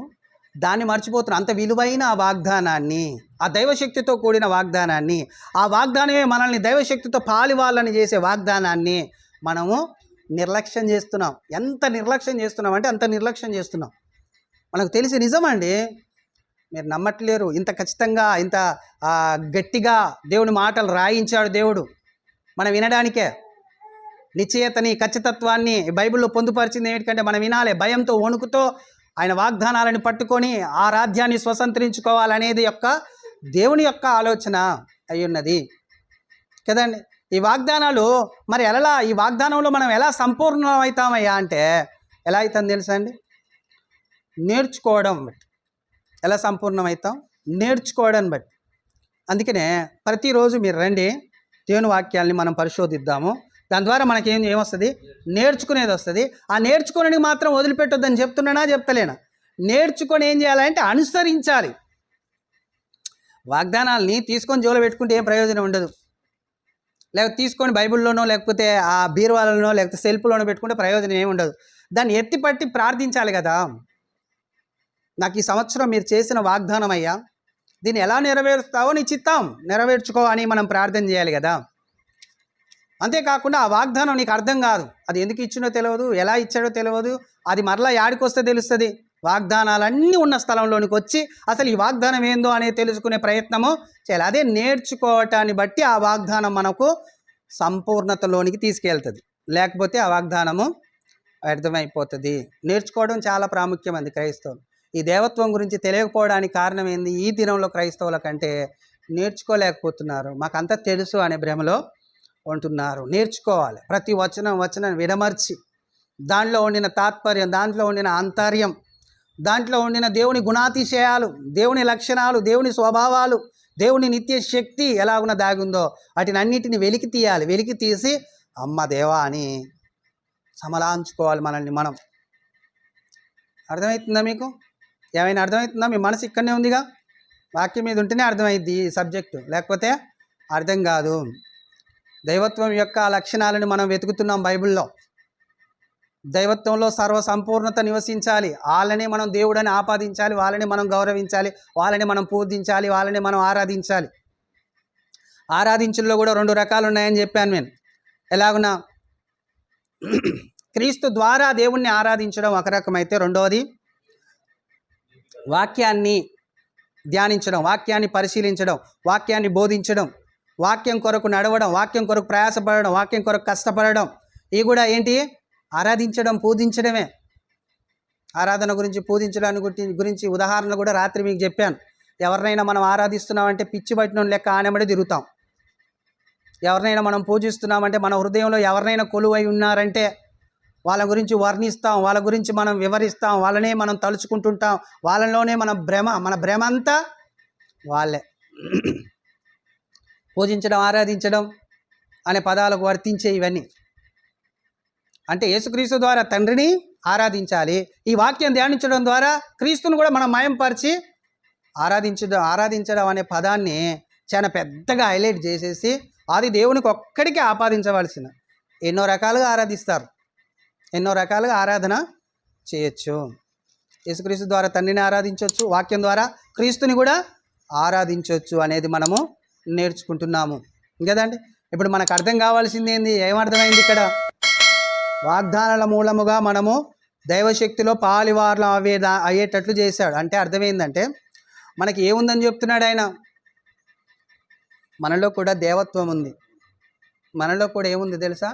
దాన్ని మర్చిపోతున్నాం. అంత విలువైన ఆ వాగ్దానాన్ని, ఆ దైవశక్తితో కూడిన వాగ్దానాన్ని, ఆ వాగ్దానమే మనల్ని దైవశక్తితో పాలివాళ్ళని చేసే వాగ్దానాన్ని మనము నిర్లక్ష్యం చేస్తున్నాం. ఎంత నిర్లక్ష్యం చేస్తున్నాం అంటే అంత నిర్లక్ష్యం చేస్తున్నాం. మనకు తెలిసి నిజమండి, మీరు నమ్మట్లేరు. ఇంత ఖచ్చితంగా, ఇంత గట్టిగా దేవుని మాటలు రాయించాడు దేవుడు మనం వినడానికే. నిశ్చయతని, ఖచ్చితత్వాన్ని బైబిల్లో పొందుపరిచింది ఏంటంటే మనం వినాలి. భయంతో, వణుకుతో ఆయన వాగ్దానాలను పట్టుకొని ఆ రాజ్యాన్ని స్వతంత్రించుకోవాలనేది దేవుని యొక్క ఆలోచన అయ్యున్నది కదండి. ఈ వాగ్దానాలు మరి ఈ వాగ్దానంలో మనం ఎలా సంపూర్ణమవుతామయ్యా అంటే ఎలా అవుతుందని తెలుసా అండి? నేర్చుకోవడం బట్టి. ఎలా సంపూర్ణమవుతాం? నేర్చుకోవడం బట్టి. అందుకనే ప్రతిరోజు మీరు రండి, దేవుని వాక్యాల్ని మనం పరిశోధిద్దాము. దాని ద్వారా మనకి ఏమొస్తుంది? నేర్చుకునేది వస్తుంది. ఆ నేర్చుకుని మాత్రం వదిలిపెట్టొద్దని చెప్తున్నానా చెప్తలేనా? నేర్చుకొని ఏం చేయాలంటే అనుసరించాలి. వాగ్దానాల్ని తీసుకొని జోలో పెట్టుకుంటే ఏం ప్రయోజనం ఉండదు. లేకపోతే తీసుకొని బైబిల్లోనో లేకపోతే ఆ బీరువాలలోనో లేకపోతే సెల్ఫ్లోనో పెట్టుకుంటే ప్రయోజనం ఏమి ఉండదు. దాన్ని ఎత్తిపట్టి ప్రార్థించాలి కదా. నాకు ఈ సంవత్సరం మీరు చేసిన వాగ్దానం అయ్యా, దీన్ని ఎలా నెరవేరుస్తావో నీ చిత్తం నెరవేర్చుకో అని మనం ప్రార్థన చేయాలి కదా. అంతేకాకుండా ఆ వాగ్దానం నీకు అర్థం కాదు. అది ఎందుకు ఇచ్చినో తెలియదు, ఎలా ఇచ్చాడో తెలియదు. అది మరలా యాడికి వస్తే తెలుస్తుంది. వాగ్దానాలన్నీ ఉన్న స్థలంలోనికి వచ్చి అసలు ఈ వాగ్దానం ఏందో అనేది తెలుసుకునే ప్రయత్నము చేయాలి. అదే నేర్చుకోవటాన్ని బట్టి ఆ వాగ్దానం మనకు సంపూర్ణతలోనికి తీసుకెళ్తుంది. లేకపోతే ఆ వాగ్దానము వ్యర్థమైపోతుంది. నేర్చుకోవడం చాలా ప్రాముఖ్యమైనది క్రైస్తవులు. ఈ దేవత్వం గురించి తెలియకపోవడానికి కారణం ఏంది? ఈ దినంలో క్రైస్తవుల కంటే నేర్చుకోలేకపోతున్నారు. మాకంతా తెలుసు అనే భ్రమలో ఉంటున్నారు. నేర్చుకోవాలి. ప్రతి వచనం విడమర్చి దాంట్లో ఉండిన తాత్పర్యం, దాంట్లో ఉండిన ఆంతర్యం, దాంట్లో ఉండిన దేవుని గుణాతిశయాలు, దేవుని లక్షణాలు, దేవుని స్వభావాలు, దేవుని నిత్య శక్తి ఎలాగున దాగుందో వాటిని అన్నిటిని వెలికి తీయాలి. వెలికి తీసి అమ్మ దేవా అని సమలాంచుకోవాలి మనల్ని మనం. అర్థమవుతుందా మీకు? ఏమైనా అర్థమవుతుందా? మీ మనసు ఇక్కడనే ఉందిగా. వాక్యం మీద ఉంటేనే అర్థమైద్ది ఈ సబ్జెక్టు, లేకపోతే అర్థం కాదు. దైవత్వం యొక్క లక్షణాలను మనం వెతుకుతున్నాం బైబిల్లో. దైవత్వంలో సర్వసంపూర్ణత నివసించాలి. వాళ్ళని మనం దేవుడని ఆపాదించాలి, వాళ్ళని మనం గౌరవించాలి, వాళ్ళని మనం పూజించాలి, వాళ్ళని మనం ఆరాధించాలి. ఆరాధించుల్లో కూడా 2 రకాలు ఉన్నాయని చెప్పాను నేను. ఎలాగున్నా క్రీస్తు ద్వారా దేవుణ్ణి ఆరాధించడం ఒక రకమైతే, రెండవది వాక్యాన్ని ధ్యానించడం, వాక్యాన్ని పరిశీలించడం, వాక్యాన్ని బోధించడం, వాక్యం కొరకు నడవడం, వాక్యం కొరకు ప్రయాసపడడం, వాక్యం కొరకు కష్టపడడం, ఇవి కూడా ఏంటి? ఆరాధించడం, పూజించడమే. ఆరాధన గురించి, పూజించడానికి గురించి ఉదాహరణ కూడా రాత్రి మీకు చెప్పాను. ఎవరినైనా మనం ఆరాధిస్తున్నామంటే పిచ్చి పట్టిన లెక్క ఆనబడి తిరుగుతాం. ఎవరినైనా మనం పూజిస్తున్నామంటే మన హృదయంలో ఎవరినైనా కొలువై ఉన్నారంటే వాళ్ళ గురించి వర్ణిస్తాం, వాళ్ళ గురించి మనం వివరిస్తాం, వాళ్ళనే మనం తలుచుకుంటుంటాం. వాళ్ళలోనే మన భ్రమ అంతా వాళ్ళే. పూజించడం, ఆరాధించడం అనే పదాలకు వర్తించే ఇవన్నీ. అంటే యేసుక్రీస్తు ద్వారా తండ్రిని ఆరాధించాలి. ఈ వాక్యం ధ్యానించడం ద్వారా క్రీస్తుని కూడా మనం మయంపరిచి ఆరాధించడం అనే పదాన్ని చాలా పెద్దగా హైలైట్ చేసేసి అది దేవునికి ఒక్కడికే ఆపాదించవలసిన. ఎన్నో రకాలుగా ఆరాధిస్తారు, ఎన్నో రకాలుగా ఆరాధన చేయొచ్చు. యేసుక్రీస్తు ద్వారా తండ్రిని ఆరాధించవచ్చు, వాక్యం ద్వారా క్రీస్తుని కూడా ఆరాధించవచ్చు అనేది మనము నేర్చుకుంటున్నాము కదండి. ఇప్పుడు మనకు అర్థం కావాల్సింది ఏంది? ఏమర్థమైంది ఇక్కడ? వాగ్దానాల మూలముగా మనము దైవశక్తిలో పాలివార్లు అయ్యేటట్లు చేశాడు. అంటే అర్థమైందంటే మనకి ఏముందని చెప్తున్నాడు ఆయన? మనలో కూడా దేవత్వం ఉంది. మనలో కూడా ఏముంది తెలుసా?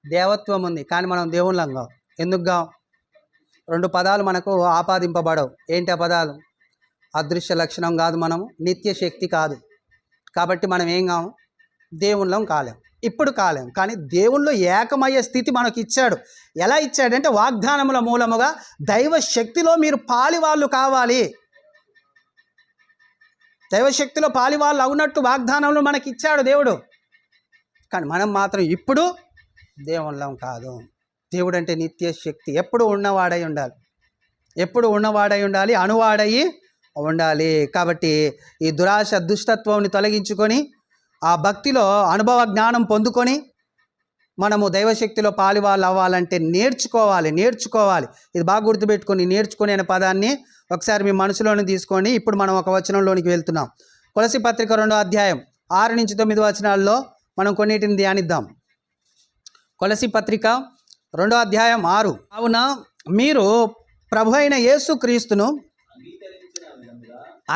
దేవత్వం ఉంది. కానీ మనం దేవుళ్ళంగా ఎందుకుగా? 2 పదాలు మనకు ఆపాదింపబడవు. ఏంటి ఆ పదాలు? అదృశ్య లక్షణం కాదు, మనము నిత్య శక్తి కాదు. కాబట్టి మనం ఏం కాము? దేవుళ్ళం కాలేం, ఇప్పుడు కాలేం. కానీ దేవుళ్ళు ఏకమయ్యే స్థితి మనకి ఇచ్చాడు. ఎలా ఇచ్చాడంటే వాగ్దానముల మూలముగా దైవ శక్తిలో మీరు పాలివాళ్ళు కావాలి. దైవశక్తిలో పాలివాళ్ళు అవునట్టు వాగ్దానంలో మనకి ఇచ్చాడు దేవుడు. కానీ మనం మాత్రం ఇప్పుడు దేవుళ్ళం కాదు. దేవుడు అంటే నిత్య శక్తి, ఎప్పుడు ఉన్నవాడై ఉండాలి, ఎప్పుడు ఉన్నవాడై ఉండాలి, అణువాడయి ఉండాలి. కాబట్టి ఈ దురాశ దుష్టత్వాన్ని తొలగించుకొని ఆ భక్తిలో అనుభవ జ్ఞానం పొందుకొని మనము దైవశక్తిలో పాలివాళ్ళు అవ్వాలంటే నేర్చుకోవాలి. ఇది బాగా గుర్తుపెట్టుకొని, నేర్చుకునే అనే పదాన్ని ఒకసారి మీ మనసులోని తీసుకోండి. ఇప్పుడు మనం ఒక వచనంలోనికి వెళ్తున్నాం. కొలస్సీ పత్రిక 2వ అధ్యాయం 6 నుంచి 9 వచనాల్లో మనం కొన్నిటిని ధ్యానిద్దాం. కొలస్సీ పత్రిక 2వ అధ్యాయం 6. కావున మీరు ప్రభు అయిన యేసుక్రీస్తును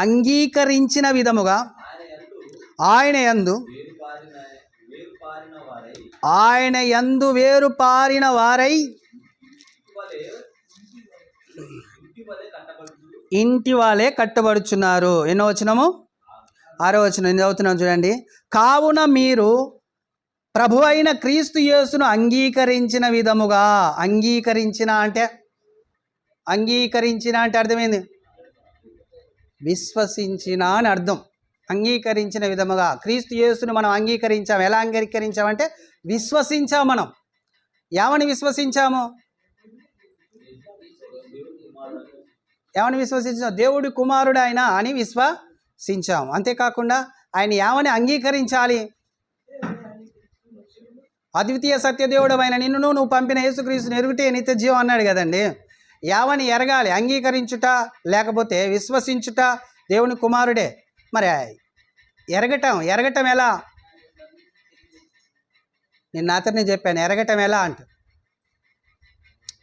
అంగీకరించిన విధముగా ఆయన యందు వేరుపారిన వారై ఇంటి వాళ్ళే కట్టబడుచున్నారు. ఎన్నో వచనము? 6వ వచనం. ఎన్ని చదువుతున్నాం చూడండి. కావున మీరు ప్రభు అయిన క్రీస్తు యేసును అంగీకరించిన విధముగా. అంగీకరించిన అంటే అర్థమైంది? విశ్వసించిన అని అర్థం. అంగీకరించిన విధముగా క్రీస్తు యేసును మనం అంగీకరించాం. ఎలా అంగీకరించామంటే విశ్వసించాం. మనం ఏమని విశ్వసించాము? దేవుడి కుమారుడు ఆయన అని విశ్వసించాము. అంతేకాకుండా ఆయన ఏమని అంగీకరించాలి? అద్వితీయ సత్యదేవుడు అయిన నిన్ను నువ్వు పంపిన యేసుక్రీస్తుని ఎరుగుటే నిత్య జీవం అన్నాడు కదండి. యావని ఎరగాలి, అంగీకరించుట లేకపోతే విశ్వసించుట దేవుని కుమారుడే. మరి ఎరగటం ఎలా? నేను అతన్ని చెప్పాను, ఎరగటం ఎలా అంటే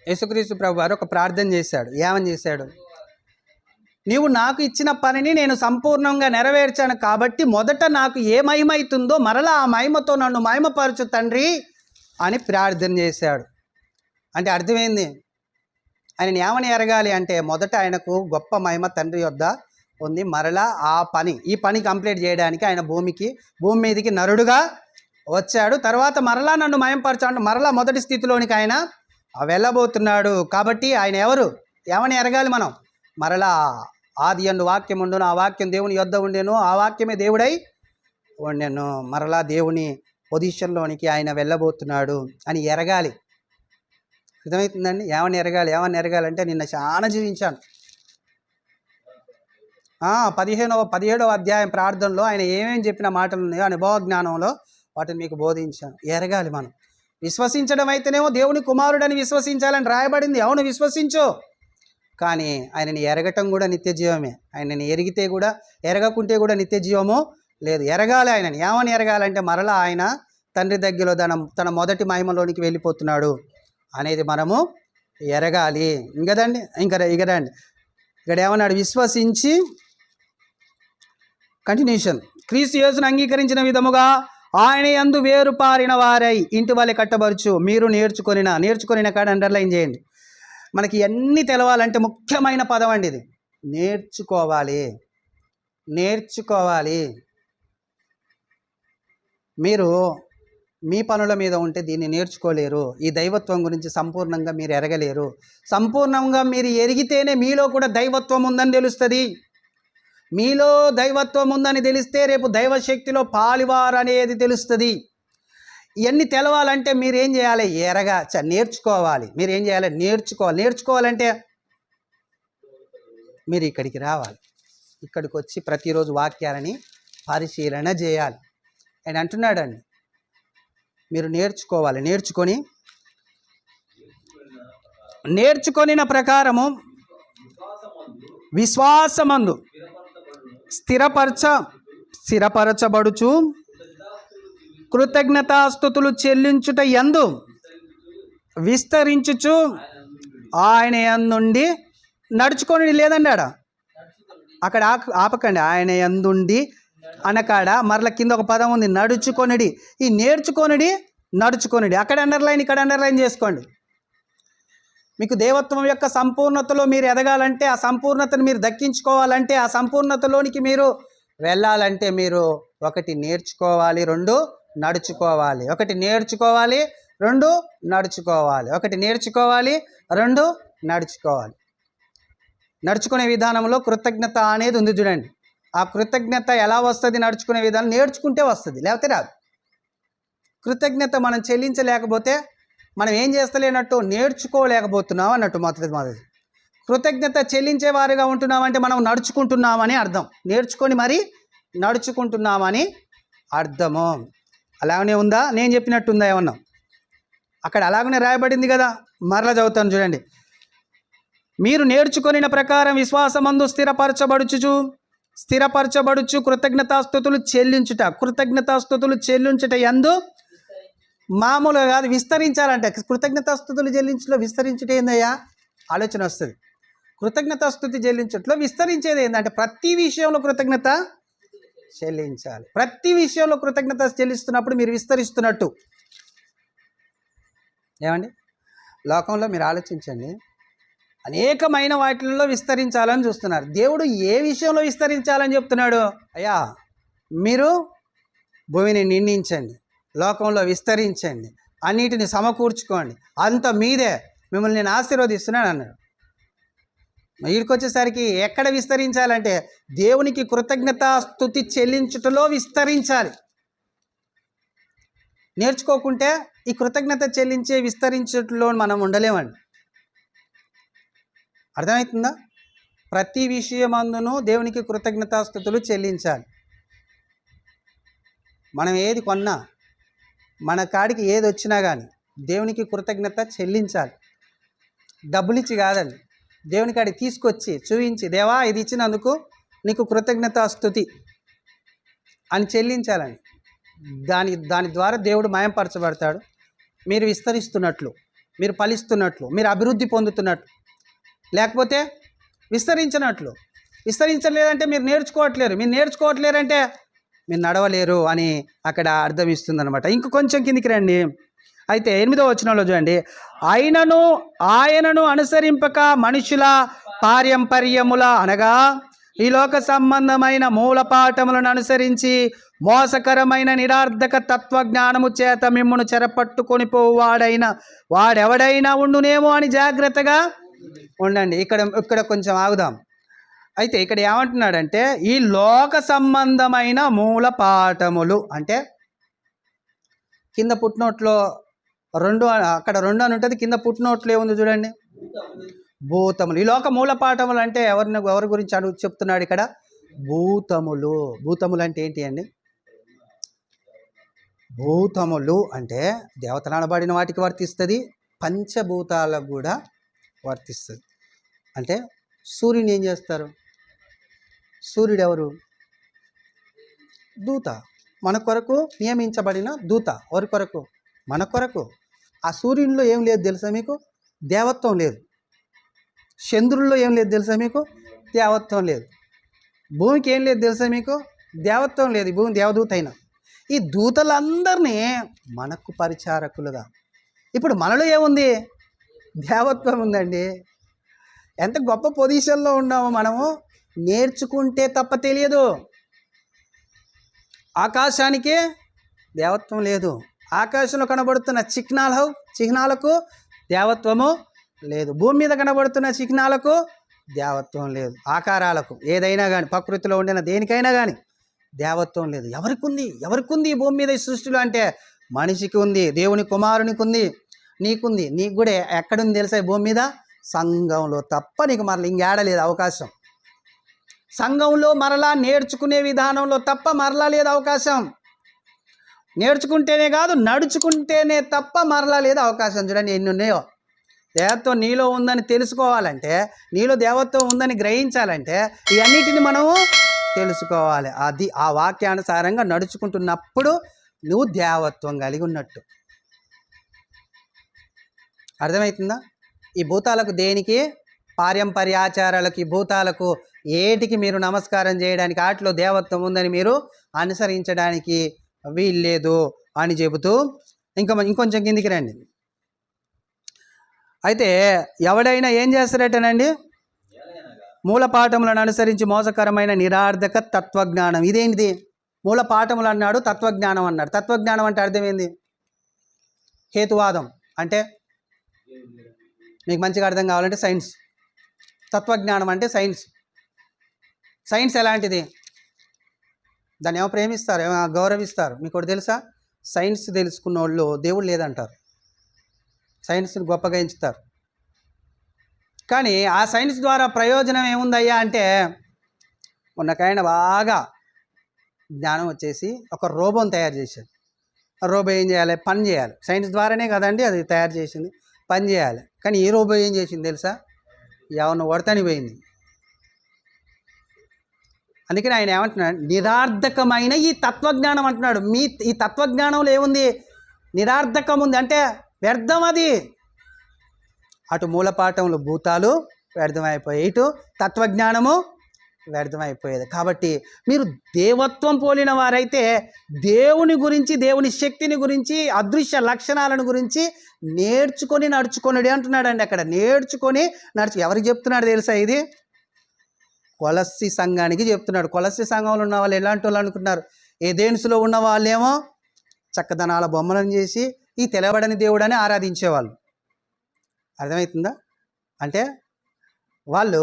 యేసుక్రీస్తు ప్రభు వారు ఒక ప్రార్థన చేశాడు. ఏమని చేశాడు? నీవు నాకు ఇచ్చిన పనిని నేను సంపూర్ణంగా నెరవేర్చాను కాబట్టి మొదట నాకు ఏ మహిమైతుందో మరలా ఆ మహిమతో నన్ను మహిమపరచు తండ్రి అని ప్రార్థన చేశాడు. అంటే అర్థమైంది? ఆయన ఏమని ఎరగాలి అంటే మొదట ఆయనకు గొప్ప మహిమ తండ్రి యొద్ద ఉంది. మరలా ఈ పని కంప్లీట్ చేయడానికి ఆయన భూమి మీదకి నరుడుగా వచ్చాడు. తర్వాత మరలా నన్ను మహిమపరచాడు. మరలా మొదటి స్థితిలోనికి ఆయన వెళ్ళబోతున్నాడు. కాబట్టి ఆయన ఎవరు? ఏమని ఎరగాలి మనం? మరలా ఆది యందు వాక్యం ఉండును, ఆ వాక్యం దేవుని యొద్ద ఉండెను, ఆ వాక్యమే దేవుడై ఉండెను. మరలా దేవుని పొజిషన్లోనికి ఆయన వెళ్ళబోతున్నాడు అని ఎరగాలి. అర్థమవుతుందండి? ఏమని ఎరగాలంటే నిన్న చాలా జీవించాను. 17వ అధ్యాయం ప్రార్థనలో ఆయన ఏమేమి చెప్పిన మాటలు ఉన్నాయో అనుభవ జ్ఞానంలో వాటిని మీకు బోధించాను. ఎరగాలి మనం. విశ్వసించడం అయితేనేమో దేవుని కుమారుడని విశ్వసించాలని రాయబడింది. అవును, విశ్వసించు. కానీ ఆయనని ఎరగటం కూడా నిత్య జీవమే. ఆయనని ఎరగకుంటే కూడా నిత్య జీవము లేదు. ఎరగాలి ఆయనని. ఏమని ఎరగాలంటే మరలా ఆయన తండ్రి దగ్గరలో తన మొదటి మహిమలోనికి వెళ్ళిపోతున్నాడు అనేది మనము ఎరగాలి. ఇంకదండి ఇకదండి ఇక్కడ ఏమన్నాడు? విశ్వసించి కంటిన్యూషన్. క్రీస్తు యేసును అంగీకరించిన విధముగా ఆయన యందు వేరుపారిన వారై ఇంటి వాళ్ళే కట్టబరుచు. మీరు నేర్చుకొనిన కాడ అండర్లైన్ చేయండి. మనకి ఎన్ని తెలవాలంటే ముఖ్యమైన పదం అండి ఇది. నేర్చుకోవాలి. మీరు మీ పనుల మీద ఉంటే దీన్ని నేర్చుకోలేరు. ఈ దైవత్వం గురించి సంపూర్ణంగా మీరు ఎరగలేరు. సంపూర్ణంగా మీరు ఎరిగితేనే మీలో కూడా దైవత్వం ఉందని తెలుస్తుంది. మీలో దైవత్వం ఉందని తెలిస్తే రేపు దైవశక్తిలో పాలివారు అనేది తెలుస్తుంది. ఇవన్నీ తెలవాలంటే మీరు ఏం చేయాలి? నేర్చుకోవాలి. మీరు ఏం చేయాలి? నేర్చుకోవాలంటే మీరు ఇక్కడికి రావాలి. ఇక్కడికి వచ్చి ప్రతిరోజు వాక్యాలని పరిశీలన చేయాలి. ఆయన అంటున్నాడండి, మీరు నేర్చుకోవాలి. నేర్చుకొనిన ప్రకారము విశ్వాసమందు స్థిరపరచబడుచు కృతజ్ఞతాస్తుతులు చెల్లించుట యందు విస్తరించుచు ఆయన యందుండి నడుచుకొని లేదండి అక్కడ ఆపకండి. ఆయన యందుండి అనకాడ మరల కింద ఒక పదం ఉంది, నడుచుకొనిడి. ఈ నేర్చుకొనిడి నడుచుకొనిడి అక్కడ అండర్లైన్, ఇక్కడ అండర్లైన్ చేసుకోండి. మీకు దేవత్వం యొక్క సంపూర్ణతలో మీరు ఎదగాలంటే, ఆ సంపూర్ణతను మీరు దక్కించుకోవాలంటే, ఆ సంపూర్ణతలోనికి మీరు వెళ్ళాలంటే మీరు ఒకటి నేర్చుకోవాలి, రెండు నడుచుకోవాలి. ఒకటి నేర్చుకోవాలి, రెండు నడుచుకోవాలి. ఒకటి నేర్చుకోవాలి, రెండు నడుచుకోవాలి. నడుచుకునే విధానంలో కృతజ్ఞత అనేది ఉంది చూడండి. ఆ కృతజ్ఞత ఎలా వస్తుంది? నడుచుకునే విధానం నేర్చుకుంటే వస్తుంది, లేకపోతే రాదు. కృతజ్ఞత మనం చెల్లించలేకపోతే మనం ఏం చేస్తలేనట్టు, నేర్చుకోలేకపోతున్నాం అన్నట్టు. మొదటి కృతజ్ఞత చెల్లించేవారుగా ఉంటున్నామంటే మనం నడుచుకుంటున్నామని అర్థం. నేర్చుకొని మరి నడుచుకుంటున్నామని అర్థము. అలాగనే ఉందా? నేను చెప్పినట్టు ఉందా ఏమన్నా? అక్కడ అలాగనే రాయబడింది కదా. మరలా చదువుతాను చూడండి. మీరు నేర్చుకొనిన ప్రకారం విశ్వాసమందు స్థిరపరచబడుచు కృతజ్ఞతాస్తుతులు చెల్లించుట. కృతజ్ఞతాస్తుతులు చెల్లించుట యందు మామూలుగా కాదు, విస్తరించాలంటే. కృతజ్ఞతాస్తుతులు చెల్లించులో విస్తరించుట ఏందయ్యా ఆలోచన వస్తుంది. కృతజ్ఞతాస్తుతి చెల్లించుట్లో విస్తరించేది ఏంటంటే ప్రతి విషయంలో కృతజ్ఞత చెల్లించాలి. ప్రతి విషయంలో కృతజ్ఞత చెల్లిస్తున్నప్పుడు మీరు విస్తరిస్తున్నట్టు. ఏమండి, లోకంలో మీరు ఆలోచించండి, అనేకమైన వాటిల్లో విస్తరించాలని చూస్తున్నారు. దేవుడు ఏ విషయంలో విస్తరించాలని చెప్తున్నాడు? అయ్యా మీరు భూమిని నిండించండి, లోకంలో విస్తరించండి, అన్నిటిని సమకూర్చుకోండి, అంత మీదే మిమ్మల్ని నేను ఆశీర్వదిస్తున్నాను అన్నాడు. వీడికి వచ్చేసరికి ఎక్కడ విస్తరించాలంటే దేవునికి కృతజ్ఞతాస్తుతి చెల్లించుటలో విస్తరించాలి. నేర్చుకోకుంటే ఈ కృతజ్ఞత చెల్లించే విస్తరించుటలో మనం ఉండలేమండి. అర్థమవుతుందా? ప్రతి విషయమందును దేవునికి కృతజ్ఞతాస్తుతులు చెల్లించాలి. మనం ఏది కొన్నా, మన కాడికి ఏది వచ్చినా కానీ దేవునికి కృతజ్ఞత చెల్లించాలి. డబ్బులు ఇచ్చి కాదండి, దేవుని కాడికి తీసుకొచ్చి చూపించి, దేవా ఇది ఇచ్చినందుకు నీకు కృతజ్ఞతాస్తుతి అని చెల్లించాలండి. దాని ద్వారా దేవుడు మయంపరచబడతాడు. మీరు విస్తరిస్తున్నట్లు, మీరు ఫలిస్తున్నట్లు, మీరు అభివృద్ధి పొందుతున్నట్లు, లేకపోతే విస్తరించినట్లు. విస్తరించలేదంటే మీరు నేర్చుకోవట్లేరు. మీరు నేర్చుకోవట్లేరంటే మీరు నడవలేరు అని అక్కడ అర్థం ఇస్తుందన్నమాట. ఇంక కొంచెం కిందికి రండి. అయితే 8వ వచనంలో చూడండి. ఆయనను అనుసరింపక మనుషుల పారంపర్యముల అనగా ఈ లోక సంబంధమైన మూలపాఠములను అనుసరించి మోసకరమైన నిరార్థక తత్వజ్ఞానము చేత మిమ్మును చెరపట్టుకొని వాడెవడైనా ఉండునేమో అని జాగ్రత్తగా ఉండండి. ఇక్కడ కొంచెం ఆగుదాం. అయితే ఇక్కడ ఏమంటున్నాడంటే ఈ లోక సంబంధమైన మూల పాఠములు అంటే కింద పుట్టినోట్లో 2 అక్కడ 2 అని ఉంటుంది, కింద పుట్టినోట్లో ఏముంది చూడండి, భూతములు. ఈ లోక మూల పాఠములు అంటే ఎవరి గురించి చెప్తున్నాడు ఇక్కడ? భూతములు. భూతములు అంటే ఏంటి అండి? భూతములు అంటే దేవతలు అనబడిన వాటికి వర్తిస్తుంది, పంచభూతాలకు కూడా వర్తిస్తుంది. అంటే సూర్యుని ఏం చేస్తారు? సూర్యుడు ఎవరు? దూత. మన కొరకు నియమించబడిన దూత. ఎవరి కొరకు? మన కొరకు. ఆ సూర్యునిలో ఏం లేదు తెలుసా మీకు? దేవత్వం లేదు. చంద్రుల్లో ఏం లేదు తెలుసా మీకు? దేవత్వం లేదు. భూమికి ఏం లేదు తెలుసా మీకు? దేవత్వం లేదు. ఈ భూమి దేవదూత అయినా ఈ దూతలందరినీ మనకు పరిచారకులుగా. ఇప్పుడు మనలో ఏముంది? దేవత్వం ఉందండి. ఎంత గొప్ప పొజిషన్లో ఉన్నామో మనము. నేర్చుకుంటే తప్ప తెలియదు. ఆకాశానికి దేవత్వం లేదు. ఆకాశంలో కనబడుతున్న చిహ్నాలకు దేవత్వము లేదు. భూమి మీద కనబడుతున్న చిహ్నాలకు దేవత్వం లేదు. ఆకారాలకు ఏదైనా కానీ, ప్రకృతిలో ఉండిన దేనికైనా కానీ దేవత్వం లేదు. ఎవరికి ఉంది ఈ భూమి మీద ఈ సృష్టిలో అంటే మనిషికి ఉంది, దేవుని కుమారునికి ఉంది, నీకుంది. నీకు కూడా ఎక్కడుంది తెలుసా ఈ భూమి మీద? సంఘంలో తప్ప నీకు మరలా ఇంకేడలేదు అవకాశం. సంఘంలో మరలా నేర్చుకునే విధానంలో తప్ప మరలా లేదు అవకాశం. నేర్చుకుంటేనే కాదు, నడుచుకుంటేనే తప్ప మరలా లేదు అవకాశం. చూడండి ఎన్ని ఉన్నాయో. దేవత్వం నీలో ఉందని తెలుసుకోవాలంటే, నీలో దేవత్వం ఉందని గ్రహించాలంటే ఇవన్నిటిని మనము తెలుసుకోవాలి. అది ఆ వాక్యానుసారంగా నడుచుకుంటున్నప్పుడు నువ్వు దేవత్వం కలిగి ఉన్నట్టు. అర్థమవుతుందా? ఈ భూతాలకు దేనికి, పారంపర్యాచారాలకు, ఈ భూతాలకు ఏటికి మీరు నమస్కారం చేయడానికి, వాటిలో దేవత్వం ఉందని మీరు అనుసరించడానికి వీల్లేదు అని చెబుతూ ఇంకొంచెం కిందికి రండి. అయితే ఎవడైనా ఏం చేస్తారటనండి, మూలపాఠములను అనుసరించి మోసకరమైన నిరార్థక తత్వజ్ఞానం. ఇదేంటిది? మూలపాఠములు అన్నాడు, తత్వజ్ఞానం అన్నాడు. తత్వజ్ఞానం అంటే అర్థమైంది, హేతువాదం అంటే మీకు మంచిగా అర్థం కావాలంటే సైన్స్. తత్వజ్ఞానం అంటే సైన్స్. సైన్స్ ఎలాంటిది? దాన్ని ఏమో ప్రేమిస్తారు, ఏమో గౌరవిస్తారు. మీకు ఒకటి తెలుసా? సైన్స్ తెలుసుకున్న వాళ్ళు దేవుడు లేదంటారు, సైన్స్ని గొప్పగా ఎంచుతారు. కానీ ఆ సైన్స్ ద్వారా ప్రయోజనం ఏముందయ్యా అంటే, మొన్నకైనా బాగా జ్ఞానం వచ్చేసి ఒక రోబోని తయారు చేశారు. ఆ రోబో ఏం చేయాలి? పని చేయాలి. సైన్స్ ద్వారానే కదండి అది తయారు చేసింది, పని చేయాలి. కానీ ఈ రోబో ఏం చేసింది తెలుసా? ఎవరిని కొడతాని పోయింది. అందుకని ఆయన ఏమంటున్నాడు, నిరార్థకమైన ఈ తత్వజ్ఞానం అంటున్నాడు. ఈ తత్వజ్ఞానంలో ఏముంది? నిరార్థకం ఉంది, అంటే వ్యర్థం. అది అటు మూలపాఠంలో భూతాలు వ్యర్థమైపోయాయి, ఇటు తత్వజ్ఞానము వ్యర్థమైపోయేది. కాబట్టి మీరు దేవత్వం పోలిన వారైతే దేవుని గురించి, దేవుని శక్తిని గురించి, అదృశ్య లక్షణాలను గురించి నేర్చుకొని నడుచుకొనుడి అంటున్నాడండి. అక్కడ నేర్చుకొని ఎవరికి చెప్తున్నాడు తెలుసా? ఇది కొలస్సి సంఘానికి చెప్తున్నాడు. కొలస్సి సంఘంలో ఉన్న వాళ్ళు ఎలాంటి వాళ్ళు అనుకుంటున్నారు? ఏథెన్సులో ఉన్న వాళ్ళేమో చక్కదనాల బొమ్మలను చేసి ఈ తెలవడని దేవుడని ఆరాధించేవాళ్ళు. అర్థమవుతుందా? అంటే వాళ్ళు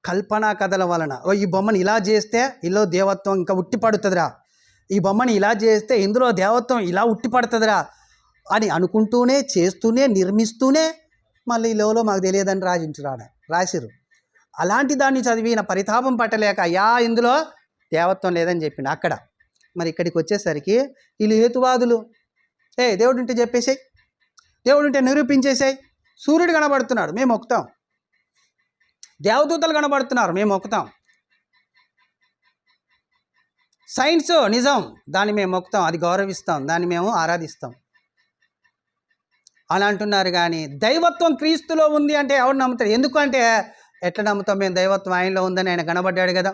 కల్పనా కథల వలన, ఈ బొమ్మని ఇలా చేస్తే ఇందులో దేవత్వం ఇంకా ఉట్టిపడుతుందిరా, ఈ బొమ్మని ఇలా చేస్తే ఇందులో దేవత్వం ఇలా ఉట్టిపడుతుందిరా అని అనుకుంటూనే, చేస్తూనే, నిర్మిస్తూనే మళ్ళీ ఈ లోలో మాకు తెలియదని రాసిరు. అలాంటి దాన్ని చదివిన పరితాపం పట్టలేక, అయ్యా ఇందులో దేవత్వం లేదని చెప్పిండు అక్కడ. మరి ఇక్కడికి వచ్చేసరికి వీళ్ళు హేతువాదులు, దేవుడు ఉంటే చెప్పేసాయి, దేవుడు ఉంటే నిరూపించేసాయి. సూర్యుడు కనబడుతున్నాడు, మేము మొక్కుతాం. దేవదూతలు కనబడుతున్నారు, మేము మొక్కుతాం. సైన్స్ నిజం, దాన్ని మేము మొక్కుతాం, అది గౌరవిస్తాం, దాన్ని మేము ఆరాధిస్తాం అని అంటున్నారు. కానీ దైవత్వం క్రీస్తులో ఉంది అంటే ఎవరు నమ్ముతారు? ఎందుకంటే ఎట్లా నమ్ముతాం మేము? దైవత్వం ఆయనలో ఉందని ఆయన కనబడ్డాడు కదా,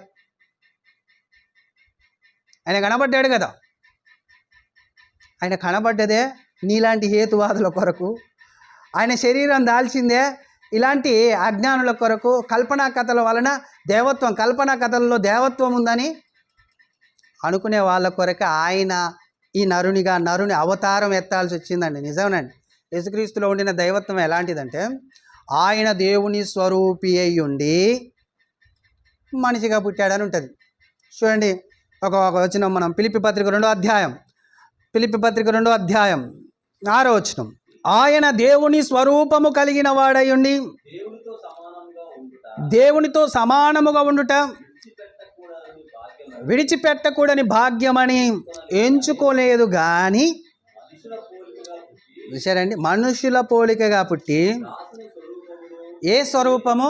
ఆయన కనబడ్డదే నీలాంటి హేతువాదుల కొరకు, ఆయన శరీరం దాల్చిందే ఇలాంటి అజ్ఞానుల కొరకు. కల్పనా కథల వలన దేవత్వం, కల్పనా కథల్లో దేవత్వం ఉందని అనుకునే వాళ్ళ కొరకు ఆయన ఈ నరుని అవతారం ఎత్తాల్సి వచ్చిందండి. నిజమేనండి. యేసుక్రీస్తులో ఉండిన దైవత్వం ఎలాంటిదంటే, ఆయన దేవుని స్వరూపి అయి ఉండి మనిషిగా పుట్టాడని ఉంటుంది. చూడండి, ఒక వచనం మనం ఫిలిప్పీ పత్రిక 2వ అధ్యాయం 6వ వచనం. ఆయన దేవుని స్వరూపము కలిగిన వాడయుండి దేవునితో సమానముగా ఉండుట విడిచిపెట్టకూడని భాగ్యమని ఎంచుకోలేదు కానీ, విషయారండి, మనుషుల పోలికగా పుట్టి ఏ స్వరూపము?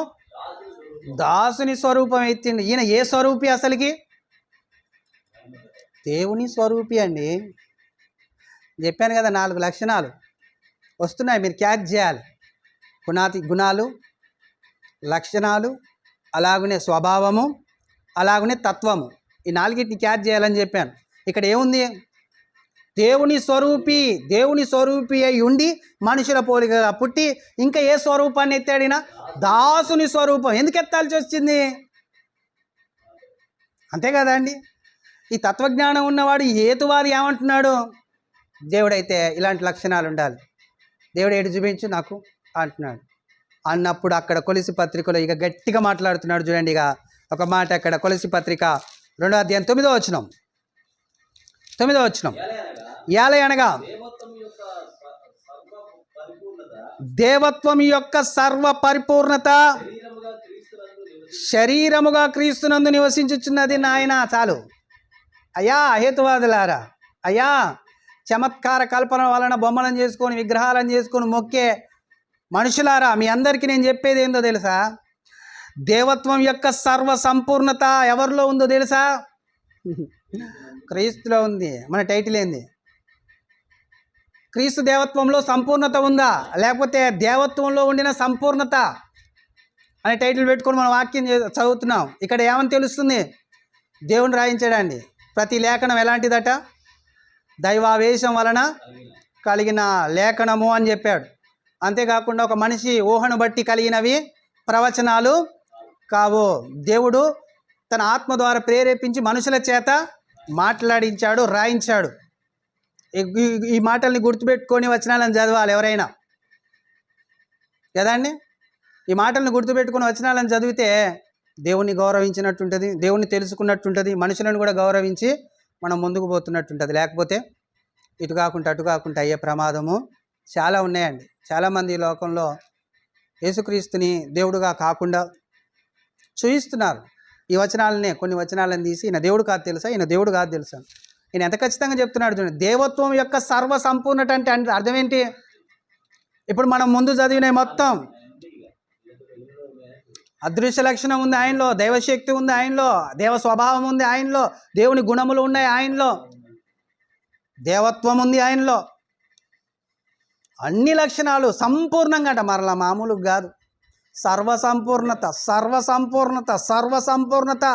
దాసుని స్వరూపం ఎత్తిండి. ఈయన ఏ స్వరూపి? అసలుకి దేవుని స్వరూపి అండి. చెప్పాను కదా, 4 లక్షణాలు వస్తున్నాయి, మీరు క్యాచ్ చేయాలి. గుణాలు, లక్షణాలు, అలాగనే స్వభావము, అలాగనే తత్వము, ఈ 4టిని క్యాచ్ చేయాలని చెప్పాను. ఇక్కడ ఏముంది? దేవుని స్వరూపి అయి ఉండి మనుషుల పోలికగా పుట్టి, ఇంకా ఏ స్వరూపాన్ని ఎత్తాడినా? దాసుని స్వరూపం. ఎందుకు ఎత్తాల్సి వచ్చింది? అంతే కదా అండి. ఈ తత్వజ్ఞానం ఉన్నవాడు హేతువాది ఏమంటున్నాడు? దేవుడైతే ఇలాంటి లక్షణాలు ఉండాలి, దేవుడు ఏడు చూపించు నాకు అంటున్నాడు. అన్నప్పుడు అక్కడ కొలసి పత్రికలో ఇక గట్టిగా మాట్లాడుతున్నాడు. చూడండి, ఇక ఒక మాట అక్కడ కొలసి పత్రిక 2వ అధ్యాయం 9వ వచనం. ఏలయనగా దేవత్వం యొక్క సర్వ పరిపూర్ణత శరీరముగా క్రీస్తునందు నివసించుచున్నది. నాయన చాలు అయ్యా, హేతువాదులారా, అయ్యా చమత్కార కల్పన వలన బొమ్మలను చేసుకొని, విగ్రహాలను చేసుకొని మొక్కే మనుషులారా, మీ అందరికీ నేను చెప్పేది ఏందో తెలుసా? దేవత్వం యొక్క సర్వ సంపూర్ణత ఎవరిలో ఉందో తెలుసా? క్రీస్తులో ఉంది. మన టైటిల్ ఏంది? క్రీస్తు దేవత్వంలో సంపూర్ణత ఉందా, లేకపోతే దేవత్వంలో ఉండిన సంపూర్ణత అనే టైటిల్ పెట్టుకొని మనం వాక్యం చదువుతున్నాం. ఇక్కడ ఏమని తెలుస్తుంది? దేవుని రాయించాడండి. ప్రతి లేఖనం ఎలాంటిదట? దైవావేశం వలన కలిగిన లేఖనము అని చెప్పాడు. అంతేకాకుండా ఒక మనిషి ఊహను బట్టి కలిగినవి ప్రవచనాలు కావు. దేవుడు తన ఆత్మ ద్వారా ప్రేరేపించి మనుషుల చేత మాట్లాడించాడు, రాయించాడు. ఈ మాటల్ని గుర్తుపెట్టుకొని వచనాలను చదవాలి ఎవరైనా కదండి. ఈ మాటలను గుర్తుపెట్టుకొని వచనాలను చదివితే దేవుణ్ణి గౌరవించినట్టుంటుంది, దేవుణ్ణి తెలుసుకున్నట్టుంటుంది, మనుషులను కూడా గౌరవించి మనం ముందుకు పోతున్నట్టుంటుంది. లేకపోతే ఇటు కాకుండా అటు కాకుండా అయ్యే ప్రమాదము చాలా ఉన్నాయండి. చాలామంది ఈ లోకంలో యేసుక్రీస్తుని దేవుడుగా కాకుండా చూయిస్తున్నారు. ఈ వచనాలనే, కొన్ని వచనాలను తీసి ఈయన దేవుడు కాదు తెలుసా, ఈయన దేవుడు కాదు తెలుసా. ఈయన ఎంత ఖచ్చితంగా చెప్తున్నాడు చూడండి. దేవత్వం యొక్క సర్వ సంపూర్ణత అంటే అర్థం ఏంటి? ఇప్పుడు మనం ముందు చదివిన మొత్తం అదృశ్య లక్షణం ఉంది ఆయనలో, దైవశక్తి ఉంది ఆయనలో, దేవ స్వభావం ఉంది ఆయనలో, దేవుని గుణములు ఉన్నాయి ఆయనలో, దేవత్వం ఉంది ఆయనలో, అన్ని లక్షణాలు సంపూర్ణంగా అంట. మరలా మామూలుగా కాదు. సర్వసంపూర్ణత, సర్వసంపూర్ణత, సర్వసంపూర్ణత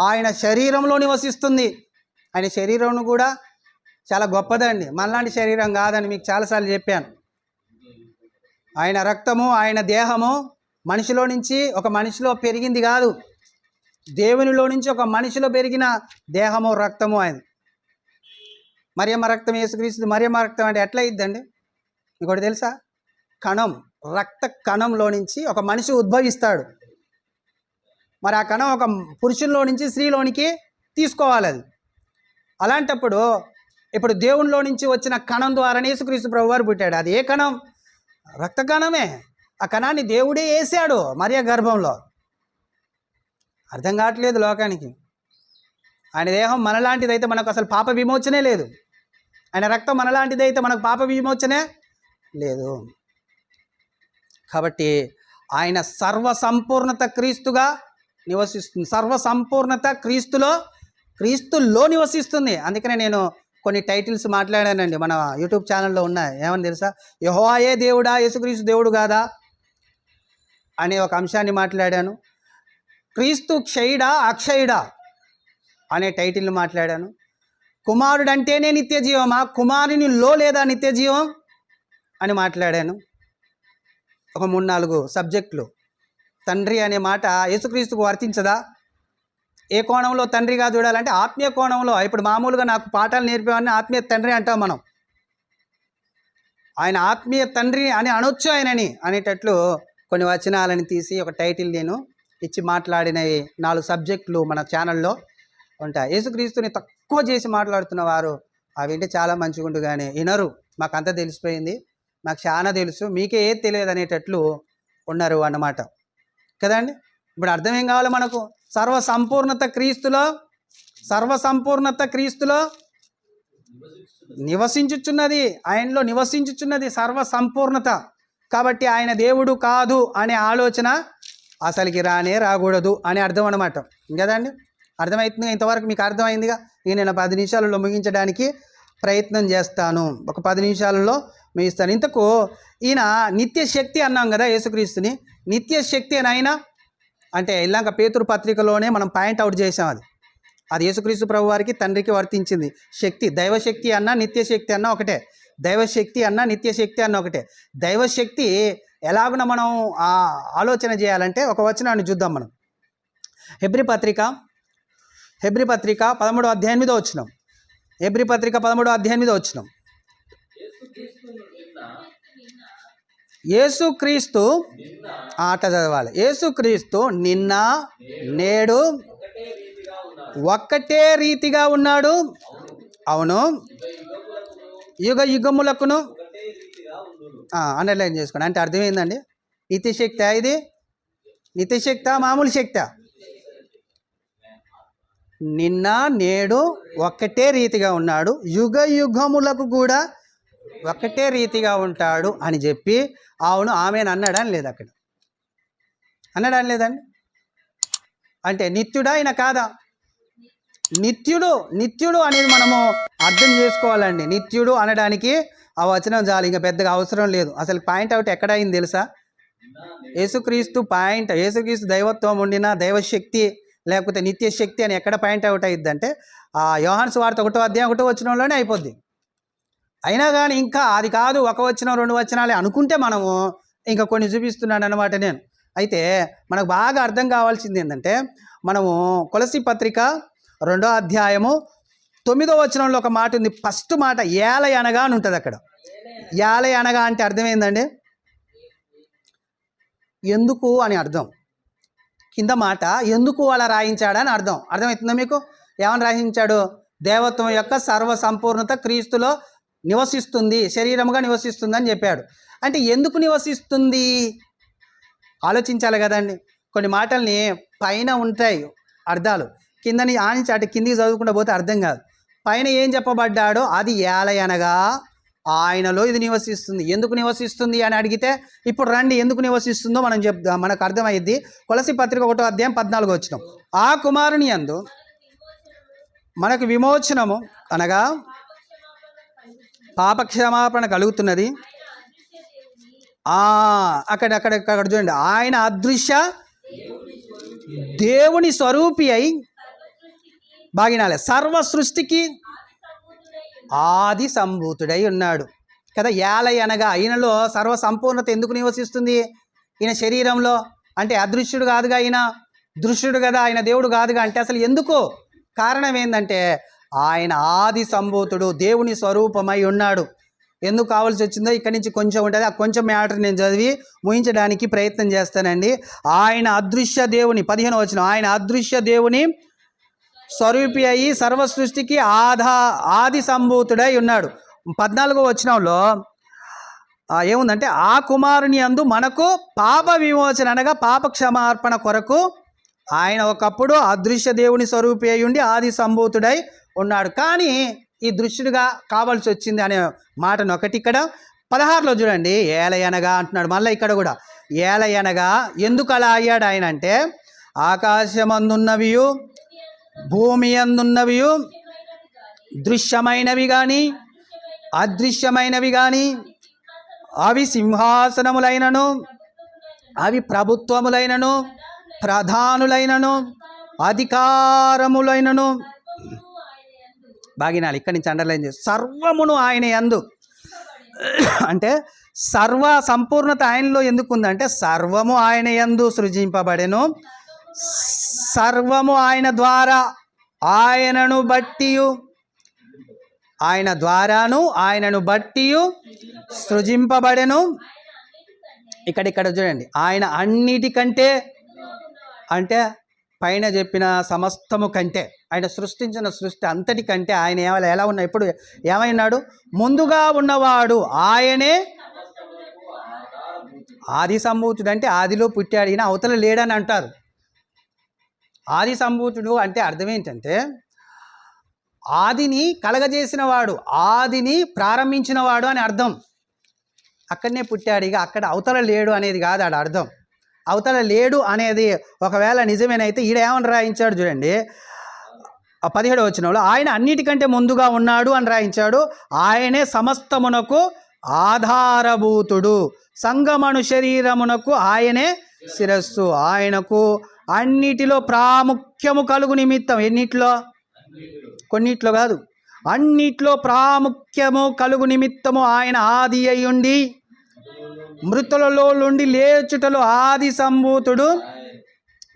ఆయన శరీరంలో నివసిస్తుంది. ఆయన శరీరం కూడా చాలా గొప్పదండి, మనలాంటి శరీరం కాదని మీకు చాలాసార్లు చెప్పాను. ఆయన రక్తము, ఆయన దేహము మనిషిలో నుంచి ఒక మనిషిలో పెరిగింది కాదు, దేవునిలో నుంచి ఒక మనిషిలో పెరిగిన దేహము, రక్తము ఆయన. మరియమ్మ రక్తం యేసుక్రీస్తు. మరియమ్మ రక్తం అంటే ఎట్లా అయ్యిద్దండి? ఇంకోటి తెలుసా? కణం, రక్త కణంలో నుంచి ఒక మనిషి ఉద్భవిస్తాడు. మరి ఆ కణం ఒక పురుషుల్లో నుంచి స్త్రీలోనికి తీసుకోవాలి. అది అలాంటప్పుడు ఇప్పుడు దేవునిలో నుంచి వచ్చిన కణం ద్వారానే యేసుక్రీస్తు ప్రభువారు పుట్టాడు. అది ఏ కణం? రక్త కణమే. ఆ కణాన్ని దేవుడే వేసాడు మరియ గర్భంలో. అర్థం కావట్లేదు లోకానికి. ఆయన దేహం మనలాంటిదైతే మనకు అసలు పాప విమోచనే లేదు. ఆయన రక్తం మనలాంటిదైతే మనకు పాప విమోచనే లేదు. కాబట్టి ఆయన సర్వసంపూర్ణత క్రీస్తుగా నివసిస్తుంది. సర్వసంపూర్ణత క్రీస్తులో నివసిస్తుంది. అందుకనే నేను కొన్ని టైటిల్స్ మాట్లాడానండి, మన యూట్యూబ్ ఛానల్లో ఉన్నాయి. ఏమని తెలుసా? యెహోవాయే దేవుడా, యేసుక్రీస్తు దేవుడు కాదా అనే ఒక అంశాన్ని మాట్లాడాను. క్రీస్తు క్షయుడా అక్షయుడా అనే టైటిల్ని మాట్లాడాను. కుమారుడు అంటేనే నిత్య జీవమా, కుమారునిలో లేదా నిత్య జీవం అని మాట్లాడాను. ఒక 3-4 సబ్జెక్టులు. తండ్రి అనే మాట యేసుక్రీస్తుకు వర్తించదా? ఏ కోణంలో తండ్రిగా చూడాలంటే ఆత్మీయ కోణంలో. ఇప్పుడు మామూలుగా నాకు పాఠాలు నేర్పేవాడిని ఆత్మీయ తండ్రి అంటాం మనం. ఆయన ఆత్మీయ తండ్రి అని అనొచ్చు ఆయనని అనేటట్లు కొన్ని వచనాలను తీసి ఒక టైటిల్ నేను ఇచ్చి మాట్లాడిన 4 సబ్జెక్టులు మన ఛానల్లో ఉంటాయి. యేసుక్రీస్తుని తక్కువ చేసి మాట్లాడుతున్న వారు అవి వింటే చాలా మంచిగా ఉండు, కానీ వినరు. మాకు అంతా తెలిసిపోయింది, నాకు చాలా తెలుసు, మీకే ఏది తెలియదు అనేటట్లు ఉన్నారు అన్నమాట కదండి. ఇప్పుడు అర్థం ఏం కావాలి మనకు? సర్వసంపూర్ణత క్రీస్తులో నివసించుచున్నది, ఆయనలో నివసించుచున్నది సర్వసంపూర్ణత. కాబట్టి ఆయన దేవుడు కాదు అనే ఆలోచన అసలుకి రాకూడదు అని అర్థం అన్నమాట కదండి. అర్థమవుతుంది ఇంతవరకు? మీకు అర్థమైందిగా. నేను 10 నిమిషాలలో ముగించడానికి ప్రయత్నం చేస్తాను. ఒక 10 నిమిషాలలో ముగిస్తాను. ఇంతకు ఈయన నిత్య శక్తి అన్నాం కదా, యేసుక్రీస్తుని నిత్య శక్తి అని ఆయన అంటే ఇలాగ పేతురు పత్రికలోనే మనం పాయింట్అవుట్ చేసాం. అది యేసుక్రీస్తు ప్రభు వారికి తండ్రికి వర్తించింది. శక్తి, దైవశక్తి అన్న నిత్యశక్తి అన్న ఒకటే. దైవశక్తి అన్న నిత్యశక్తి అన్న ఒకటే. దైవశక్తి ఎలాగున మనం ఆలోచన చేయాలంటే ఒక వచనాన్ని చూద్దాం మనం. హెబ్రీ పత్రిక 13వ అధ్యాయం మీద వచ్చినాం. హెబ్రీ పత్రిక 13వ అధ్యాయం మీద వచ్చినాం. యేసుక్రీస్తు ఆట చదవాలి. యేసుక్రీస్తు నిన్న నేడు ఒక్కటే రీతిగా ఉన్నాడు. అవును, యుగ యుగములకును. అండర్లైన్ చేసుకోండి. అంటే అర్థం ఏందండి? నిత్యశక్తి. ఇది నిత్యశక్తి, మామూలు శక్తి. నిన్న నేడు ఒక్కటే రీతిగా ఉన్నాడు, యుగ యుగములకు కూడా ఒక్కటే రీతిగా ఉంటాడు అని చెప్పి అవును ఆమెను అన్నాడని లేదు అక్కడ? అన్నాడని లేదండి? అంటే నిత్యుడా ఆయన కాదా? నిత్యుడు అనేది మనము అర్థం చేసుకోవాలండి. నిత్యుడు అనడానికి ఆ వచనం చాలు, ఇంకా పెద్దగా అవసరం లేదు. అసలు పాయింట్ అవుట్ ఎక్కడ అయింది తెలుసా? యేసుక్రీస్తు పాయింట్, యేసుక్రీస్తు దైవత్వం ఉండిన దైవశక్తి లేకపోతే నిత్యశక్తి అని ఎక్కడ పాయింట్ అవుట్ అయ్యిద్ది అంటే ఆ యోహాను సువార్త 1వ అధ్యాయం 1వ వచనంలోనే అయిపోద్ది. అయినా కానీ ఇంకా అది కాదు, 1 వచనం 2 వచనాలే అనుకుంటే మనము ఇంకా కొన్ని చూపిస్తున్నాను అనమాట నేను. అయితే మనకు బాగా అర్థం కావాల్సింది ఏంటంటే, మనము కొలస్సీ పత్రిక 2వ అధ్యాయము 9వ వచనంలో ఒక మాట ఉంది. ఫస్ట్ మాట ఏలయనగా అని ఉంటుంది అక్కడ. ఏలయనగా అంటే అర్థం ఏందండి? ఎందుకు అని అర్థం. కింద మాట ఎందుకు అలా రాయించాడని అర్థం. అర్థమవుతుందా మీకు? ఏమని రాయించాడు? దేవత్వం యొక్క సర్వ సంపూర్ణత క్రీస్తులో నివసిస్తుంది, శరీరముగా నివసిస్తుంది అని చెప్పాడు. అంటే ఎందుకు నివసిస్తుంది ఆలోచించాలి కదండి. కొన్ని మాటల్ని పైన ఉంటాయి అర్థాలు, కిందని ఆనించి అటు కిందికి చదువుకుంటూ పోతే అర్థం కాదు. పైన ఏం చెప్పబడ్డాడో అది ఏలయనగా ఆయనలో ఇది నివసిస్తుంది. ఎందుకు నివసిస్తుంది అని అడిగితే ఇప్పుడు రండి ఎందుకు నివసిస్తుందో మనం చెప్దాం, మనకు అర్థమైద్ది. కొలస్సీ పత్రిక 1వ అధ్యాయం 14వ వచనం, ఆ కుమారుని యందు మనకు విమోచనము అనగా పాపక్షమాపణ కలుగుతున్నది. అక్కడ చూడండి, ఆయన అదృశ్య దేవుని స్వరూపి అయి బాగినాలే సర్వ సృష్టికి ఆది సంభూతుడై ఉన్నాడు కదా. ఏలయనగా ఈయనలో సర్వ సంపూర్ణత ఎందుకు నివసిస్తుంది? ఈయన శరీరంలో అంటే అదృశ్యుడు కాదుగా, ఈయన దృశ్యుడు కదా, ఆయన దేవుడు కాదుగా. అంటే అసలు ఎందుకు? కారణం ఏంటంటే ఆయన ఆది సంభూతుడు, దేవుని స్వరూపమై ఉన్నాడు. ఎందుకు కావాల్సి వచ్చిందో ఇక్కడి నుంచి కొంచెం ఉంటుంది. ఆ కొంచెం మ్యాటర్ నేను చదివి ముగించడానికి ప్రయత్నం చేస్తానండి. ఆయన అదృశ్య దేవుని 15వ వచనం, ఆయన అదృశ్య దేవుని స్వరూపి అయి సర్వ సృష్టికి ఆది సంభూతుడై ఉన్నాడు. 14వ వచనంలో ఏముందంటే ఆ కుమారుని యందు మనకు పాప విమోచన అనగా పాప క్షమార్పణ కొరకు ఆయన ఒకప్పుడు అదృశ్య దేవుని స్వరూపి అయి ఉండి ఆది సంభూతుడై ఉన్నాడు. కానీ ఈ దృశ్యుడిగా కావాల్సి వచ్చింది అనే మాటను ఒకటి ఇక్కడ 16లో చూడండి, ఏలయనగా అంటున్నాడు. మళ్ళీ ఇక్కడ కూడా ఏలయనగా ఎందుకు అలా అయ్యాడు ఆయన అంటే, ఆకాశమందున్నవియు భూమి అందున్నవియు దృశ్యమైనవి కానీ అదృశ్యమైనవి కానీ అవి సింహాసనములైనను అవి ప్రభుత్వములైనను ప్రధానులైనను అధికారములైనను బాగినాలి. ఇక్కడి నుంచి అండర్లైన్ చేసి సర్వమును ఆయన యందు అంటే సర్వ సంపూర్ణత ఆయనలో ఎందుకు ఉందంటే సర్వము ఆయన యందు సృజింపబడెను, సర్వము ఆయన ద్వారా ఆయనను బట్టి ఆయన ద్వారాను ఆయనను బట్టి సృజింపబడెను. ఇక్కడ చూడండి, ఆయన అన్నిటికంటే అంటే పైన చెప్పిన సమస్తము కంటే, ఆయన సృష్టించిన సృష్టి అంతటికంటే ఆయన ఎలా ఉన్నా ఇప్పుడు ఏమైనాడు? ముందుగా ఉన్నవాడు ఆయనే ఆది సంభూతుడు. అంటే ఆదిలో పుట్టాడు, ఈయన అవతల లేడని అంటారు. ఆది సంభూతుడు అంటే అర్థం ఏంటంటే ఆదిని కలగజేసిన వాడు, ఆదిని ప్రారంభించిన వాడు అని అర్థం. అక్కడనే పుట్టాడు, ఇక అక్కడ అవతల లేడు అనేది కాదు ఆడ అర్థం. అవతల లేడు అనేది ఒకవేళ నిజమేనైతే ఈడ ఏమని రాయించాడు చూడండి, 17వ వచనంలో ఆయన అన్నిటికంటే ముందుగా ఉన్నాడు అని రాయించాడు. ఆయనే సమస్తమునకు ఆధారభూతుడు, సంగమను శరీరమునకు ఆయనే శిరస్సు, ఆయనకు అన్నిటిలో ప్రాముఖ్యము కలుగు నిమిత్తం, ఎన్నిట్లో? కొన్నిట్లో కాదు, అన్నిట్లో ప్రాముఖ్యము కలుగు నిమిత్తము ఆయన ఆది అయ్యుండి మృతులలో నుండి లేచుటలో ఆది సంభూతుడు.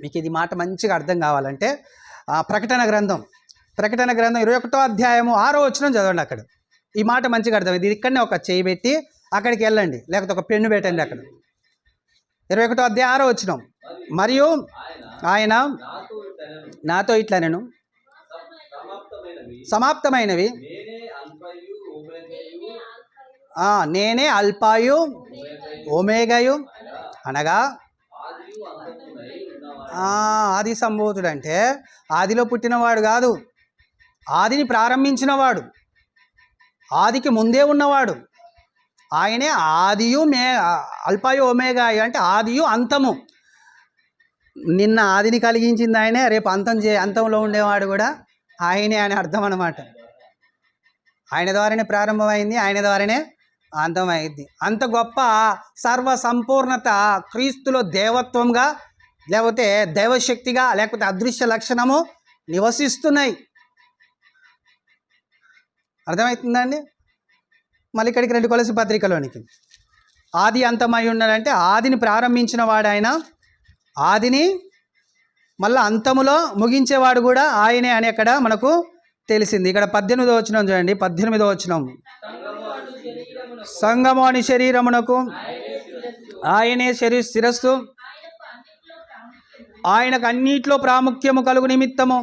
మీకు ఇది మాట మంచిగా అర్థం కావాలంటే ప్రకటన గ్రంథం 21వ అధ్యాయము 6వ వచనం చదవండి. అక్కడ ఈ మాట మంచిగా అర్థం. ఇది ఇక్కడనే ఒక చేయి పెట్టి అక్కడికి వెళ్ళండి, లేకపోతే ఒక పెన్ను పెట్టండి. అక్కడ 21వ అధ్యాయం 6వ వచనం, మరియు ఆయన నాతో ఇట్లా నేను సమాప్తమైనవి నేనే అల్పాయు ఓమేగాయు అనగా ఆది సంభూతుడు అంటే ఆదిలో పుట్టినవాడు కాదు, ఆదిని ప్రారంభించినవాడు, ఆదికి ముందే ఉన్నవాడు ఆయనే. ఆదియు అల్పాయు ఓమేగాయు అంటే ఆదియు అంతము. నిన్న ఆదిని కలిగించింది ఆయనే, రేపు అంతంలో ఉండేవాడు కూడా ఆయనే అని అర్థం అన్నమాట. ఆయన ద్వారానే ప్రారంభమైంది, ఆయన ద్వారానే అంతమైంది. అంత గొప్ప సర్వ సంపూర్ణత క్రీస్తులో దేవత్వంగా, లేకపోతే దైవశక్తిగా, లేకపోతే అదృశ్య లక్షణము నివసిస్తున్నాయి. అర్థమవుతుందండి? మళ్ళీ ఇక్కడికి రండి, కొలసి పత్రికలోనికి. ఆది అంతమై ఉన్నాడంటే ఆదిని ప్రారంభించిన వాడు ఆయన, ఆదిని మళ్ళీ అంతములో ముగించేవాడు కూడా ఆయనే అని అక్కడ మనకు తెలిసింది. ఇక్కడ 18వ వచనం చూడండి. 18వ వచనం, సంగము అని శరీరమునకు ఆయనే శిరస్సు, ఆయనకు అన్నిట్లో ప్రాముఖ్యము కలుగు నిమిత్తము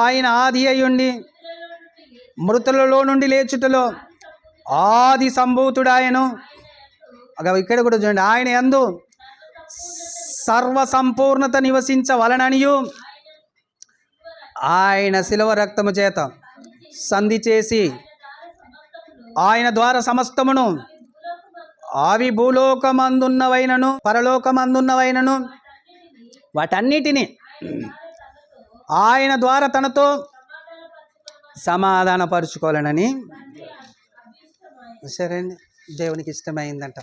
ఆయన ఆది అయ్యుండి మృతులలో నుండి లేచుటలో ఆది సంభూతుడాయను. ఇక్కడ కూడా చూడండి, ఆయన యందు సర్వ సంపూర్ణత నివసించవలననియు ఆయన శిలువ రక్తము చేత సంధి చేసి ఆయన ద్వారా సమస్తమును, అవి భూలోకమందున్నవైనను పరలోకమందున్నవైనను వాటన్నిటినీ ఆయన ద్వారా తనతో సమాధానపరుచుకోవాలనని. సరే అండి, దేవునికి ఇష్టమైందంట.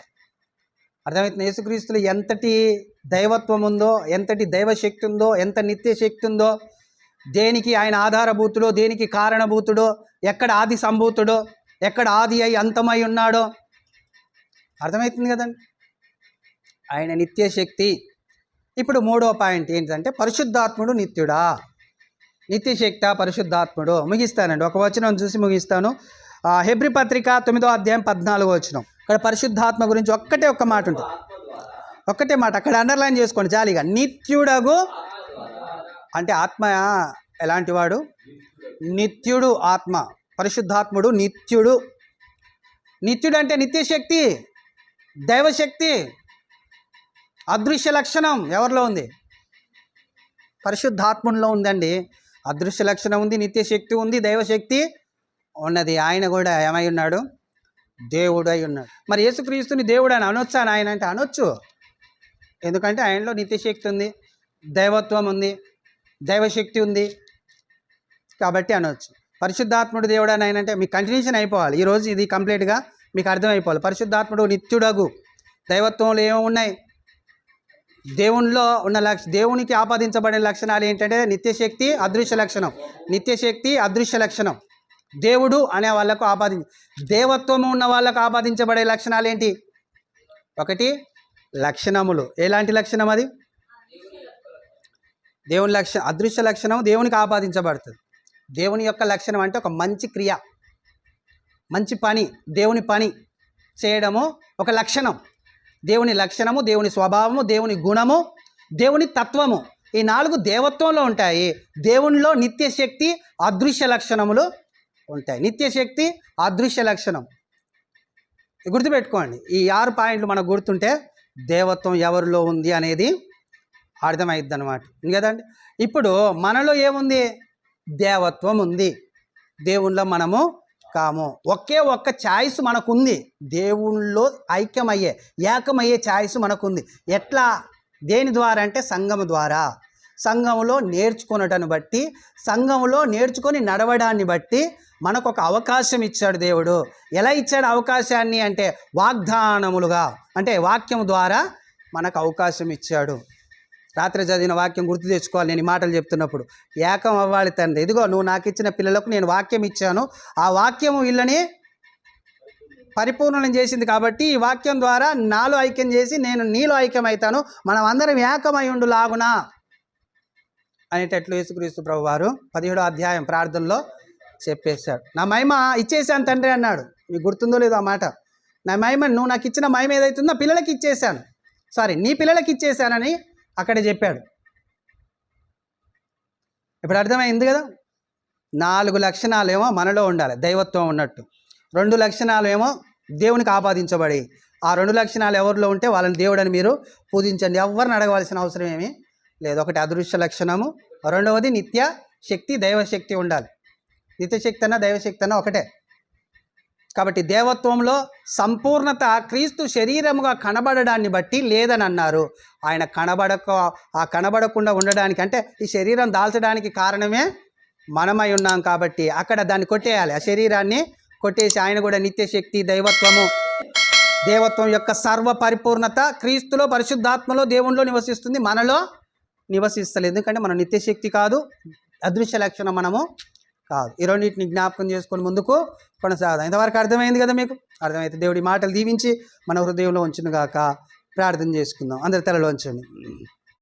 అర్థమవుతుంది. యేసుక్రీస్తులో ఎంతటి దైవత్వం ఉందో, ఎంతటి దైవశక్తి ఉందో, ఎంత నిత్య శక్తి ఉందో, దేనికి ఆయన ఆధారభూతుడో, దేనికి కారణభూతుడో, ఎక్కడ ఆది సంభూతుడో, ఎక్కడ ఆది అయి అంతమై ఉన్నాడో అర్థమవుతుంది కదండి. ఆయన నిత్య శక్తి. ఇప్పుడు 3వ పాయింట్ ఏంటంటే పరిశుద్ధాత్ముడు నిత్యుడా. నిత్య శక్తి పరిశుద్ధాత్ముడు. ముగిస్తానండి, ఒక వచనం చూసి ముగిస్తాను. హెబ్రీ పత్రిక 9వ అధ్యాయం 14వ వచనం. ఇక్కడ పరిశుద్ధాత్మ గురించి ఒక్క మాట ఉంటుంది, ఒక్కటే మాట అక్కడ అండర్లైన్ చేసుకోండి జాలీగా. నిత్యుడగు అంటే ఆత్మ ఎలాంటి వాడు? నిత్యుడు ఆత్మ. పరిశుద్ధాత్ముడు నిత్యుడు. నిత్యుడు అంటే నిత్యశక్తి, దైవశక్తి, అదృశ్య లక్షణం ఎవరిలో ఉంది? పరిశుద్ధాత్ములో ఉందండి. అదృశ్య లక్షణం ఉంది, నిత్యశక్తి ఉంది, దైవశక్తి ఉన్నది. ఆయన కూడా ఏమై ఉన్నాడు? దేవుడు అయి ఉన్నాడు. మరి యేసుక్రీస్తుని దేవుడు అని అనొచ్చా ఆయన అంటే? అనొచ్చు. ఎందుకంటే ఆయనలో నిత్యశక్తి ఉంది, దైవత్వం ఉంది, దైవశక్తి ఉంది కాబట్టి అనొచ్చు. పరిశుద్ధాత్ముడు దేవుడు అని ఆయన అంటే మీకు కంటిన్యూషన్ అయిపోవాలి. ఈరోజు ఇది కంప్లీట్గా మీకు అర్థమైపోవాలి. పరిశుద్ధాత్ముడు నిత్యుడగు. దైవత్వంలో ఏమో ఉన్నాయి? దేవునిలో ఉన్న దేవునికి ఆపాదించబడిన లక్షణాలు ఏంటంటే నిత్యశక్తి, అదృశ్య లక్షణం. నిత్యశక్తి, అదృశ్య లక్షణం. దేవుడు అనే వాళ్ళకు దేవత్వము ఉన్న వాళ్ళకు ఆపాదించబడే లక్షణాలు ఏంటి? ఒకటి లక్షణములు. ఎలాంటి లక్షణం అది? దేవుని లక్షణం. అదృశ్య లక్షణం దేవునికి ఆపాదించబడుతుంది. దేవుని యొక్క లక్షణం అంటే ఒక మంచి క్రియ, మంచి పని, దేవుని పని చేయడము ఒక లక్షణం. దేవుని లక్షణము, దేవుని స్వభావము, దేవుని గుణము, దేవుని తత్వము, ఈ 4 దేవత్వంలో ఉంటాయి. దేవునిలో నిత్యశక్తి, అదృశ్య లక్షణములు ఉంటాయి. నిత్యశక్తి, అదృశ్య లక్షణం గుర్తుపెట్టుకోండి. ఈ 6 పాయింట్లు మనకు గుర్తుంటే దేవత్వం ఎవరిలో ఉంది అనేది అర్థమైద్ది అన్నమాట. కదండి. ఇప్పుడు మనలో ఏముంది? దేవత్వం ఉంది. దేవునిలో మనము కాము. ఒకే ఒక్క ఛాయిస్ మనకుంది. దేవునిలో ఏకమయ్యే ఛాయిస్ మనకుంది. ఎట్లా? దేని ద్వారా అంటే సంఘము ద్వారా. సంఘములో నేర్చుకున్నటను బట్టి, సంఘములో నేర్చుకొని నడవడాన్ని బట్టి మనకు ఒక అవకాశం ఇచ్చాడు దేవుడు. ఎలా ఇచ్చాడు అవకాశాన్ని అంటే వాగ్దానములుగా, అంటే వాక్యం ద్వారా మనకు అవకాశం ఇచ్చాడు. రాత్రి చదివిన వాక్యం గుర్తు తెచ్చుకోవాలి. నేను ఈ మాటలు చెప్తున్నప్పుడు ఏకం అవ్వాలి తండ్రి. ఇదిగో నువ్వు నాకు ఇచ్చిన పిల్లలకు నేను వాక్యం ఇచ్చాను, ఆ వాక్యము వీళ్ళని పరిపూర్ణం చేసింది కాబట్టి ఈ వాక్యం ద్వారా నాలో ఐక్యం చేసి నేను నీలో ఐక్యం అవుతాను, మనం అందరం ఏకమై ఉండులాగునా అనేటట్లు యేసుక్రీస్తు ప్రభు వారు 17వ అధ్యాయం ప్రార్థనలో చెప్పేశాడు. నా మహిమ ఇచ్చేసాను తండ్రి అన్నాడు. మీకు గుర్తుందో లేదో ఆ మాట? నా మహిమ, నువ్వు నాకు ఇచ్చిన మహిమ ఏదైతుందో పిల్లలకి ఇచ్చేసాను, నీ పిల్లలకి ఇచ్చేసానని అక్కడే చెప్పాడు. ఇప్పుడు అర్థమైంది కదా. 4 లక్షణాలు ఏమో మనలో ఉండాలి, దైవత్వం ఉన్నట్టు. 2 లక్షణాలు ఏమో దేవునికి ఆపాదించబడి, ఆ 2 లక్షణాలు ఎవరిలో ఉంటే వాళ్ళని దేవుడని మీరు పూజించండి. ఎవరిని అడగవలసిన అవసరం ఏమీ లేదు. ఒకటి అదృశ్య లక్షణము, రెండవది నిత్య శక్తి, దైవశక్తి ఉండాలి. నిత్యశక్తి అన్న దైవశక్తి అన్న ఒకటే. కాబట్టి దేవత్వంలో సంపూర్ణత క్రీస్తు శరీరముగా కనబడడాన్ని బట్టి లేదని అన్నారు. ఆయన కనబడకుండా ఉండడానికి, అంటే ఈ శరీరం దాల్చడానికి కారణమే మనమై ఉన్నాం కాబట్టి అక్కడ దాన్ని కొట్టేయాలి, ఆ శరీరాన్ని కొట్టేసి ఆయన కూడా నిత్య శక్తి, దైవత్వము, దేవత్వం యొక్క సర్వ పరిపూర్ణత క్రీస్తులో పరిశుద్ధాత్మలో దేవునిలో నివసిస్తుంది, మనలో నివసిస్తలేదు. ఎందుకంటే మనం నిత్యశక్తి కాదు, అదృశ్య లక్షణం మనము కాదు. ఈ రెండింటిని జ్ఞాపకం చేసుకొని ముందుకు కొనసాగుదాం. ఇంతవరకు అర్థమైంది కదా మీకు? అర్థమైతే దేవుడి మాటలు దీవించి మన హృదయంలో ఉంచును గాక. ప్రార్థన చేసుకుందాం. అందరి తలలో ఉంచండి.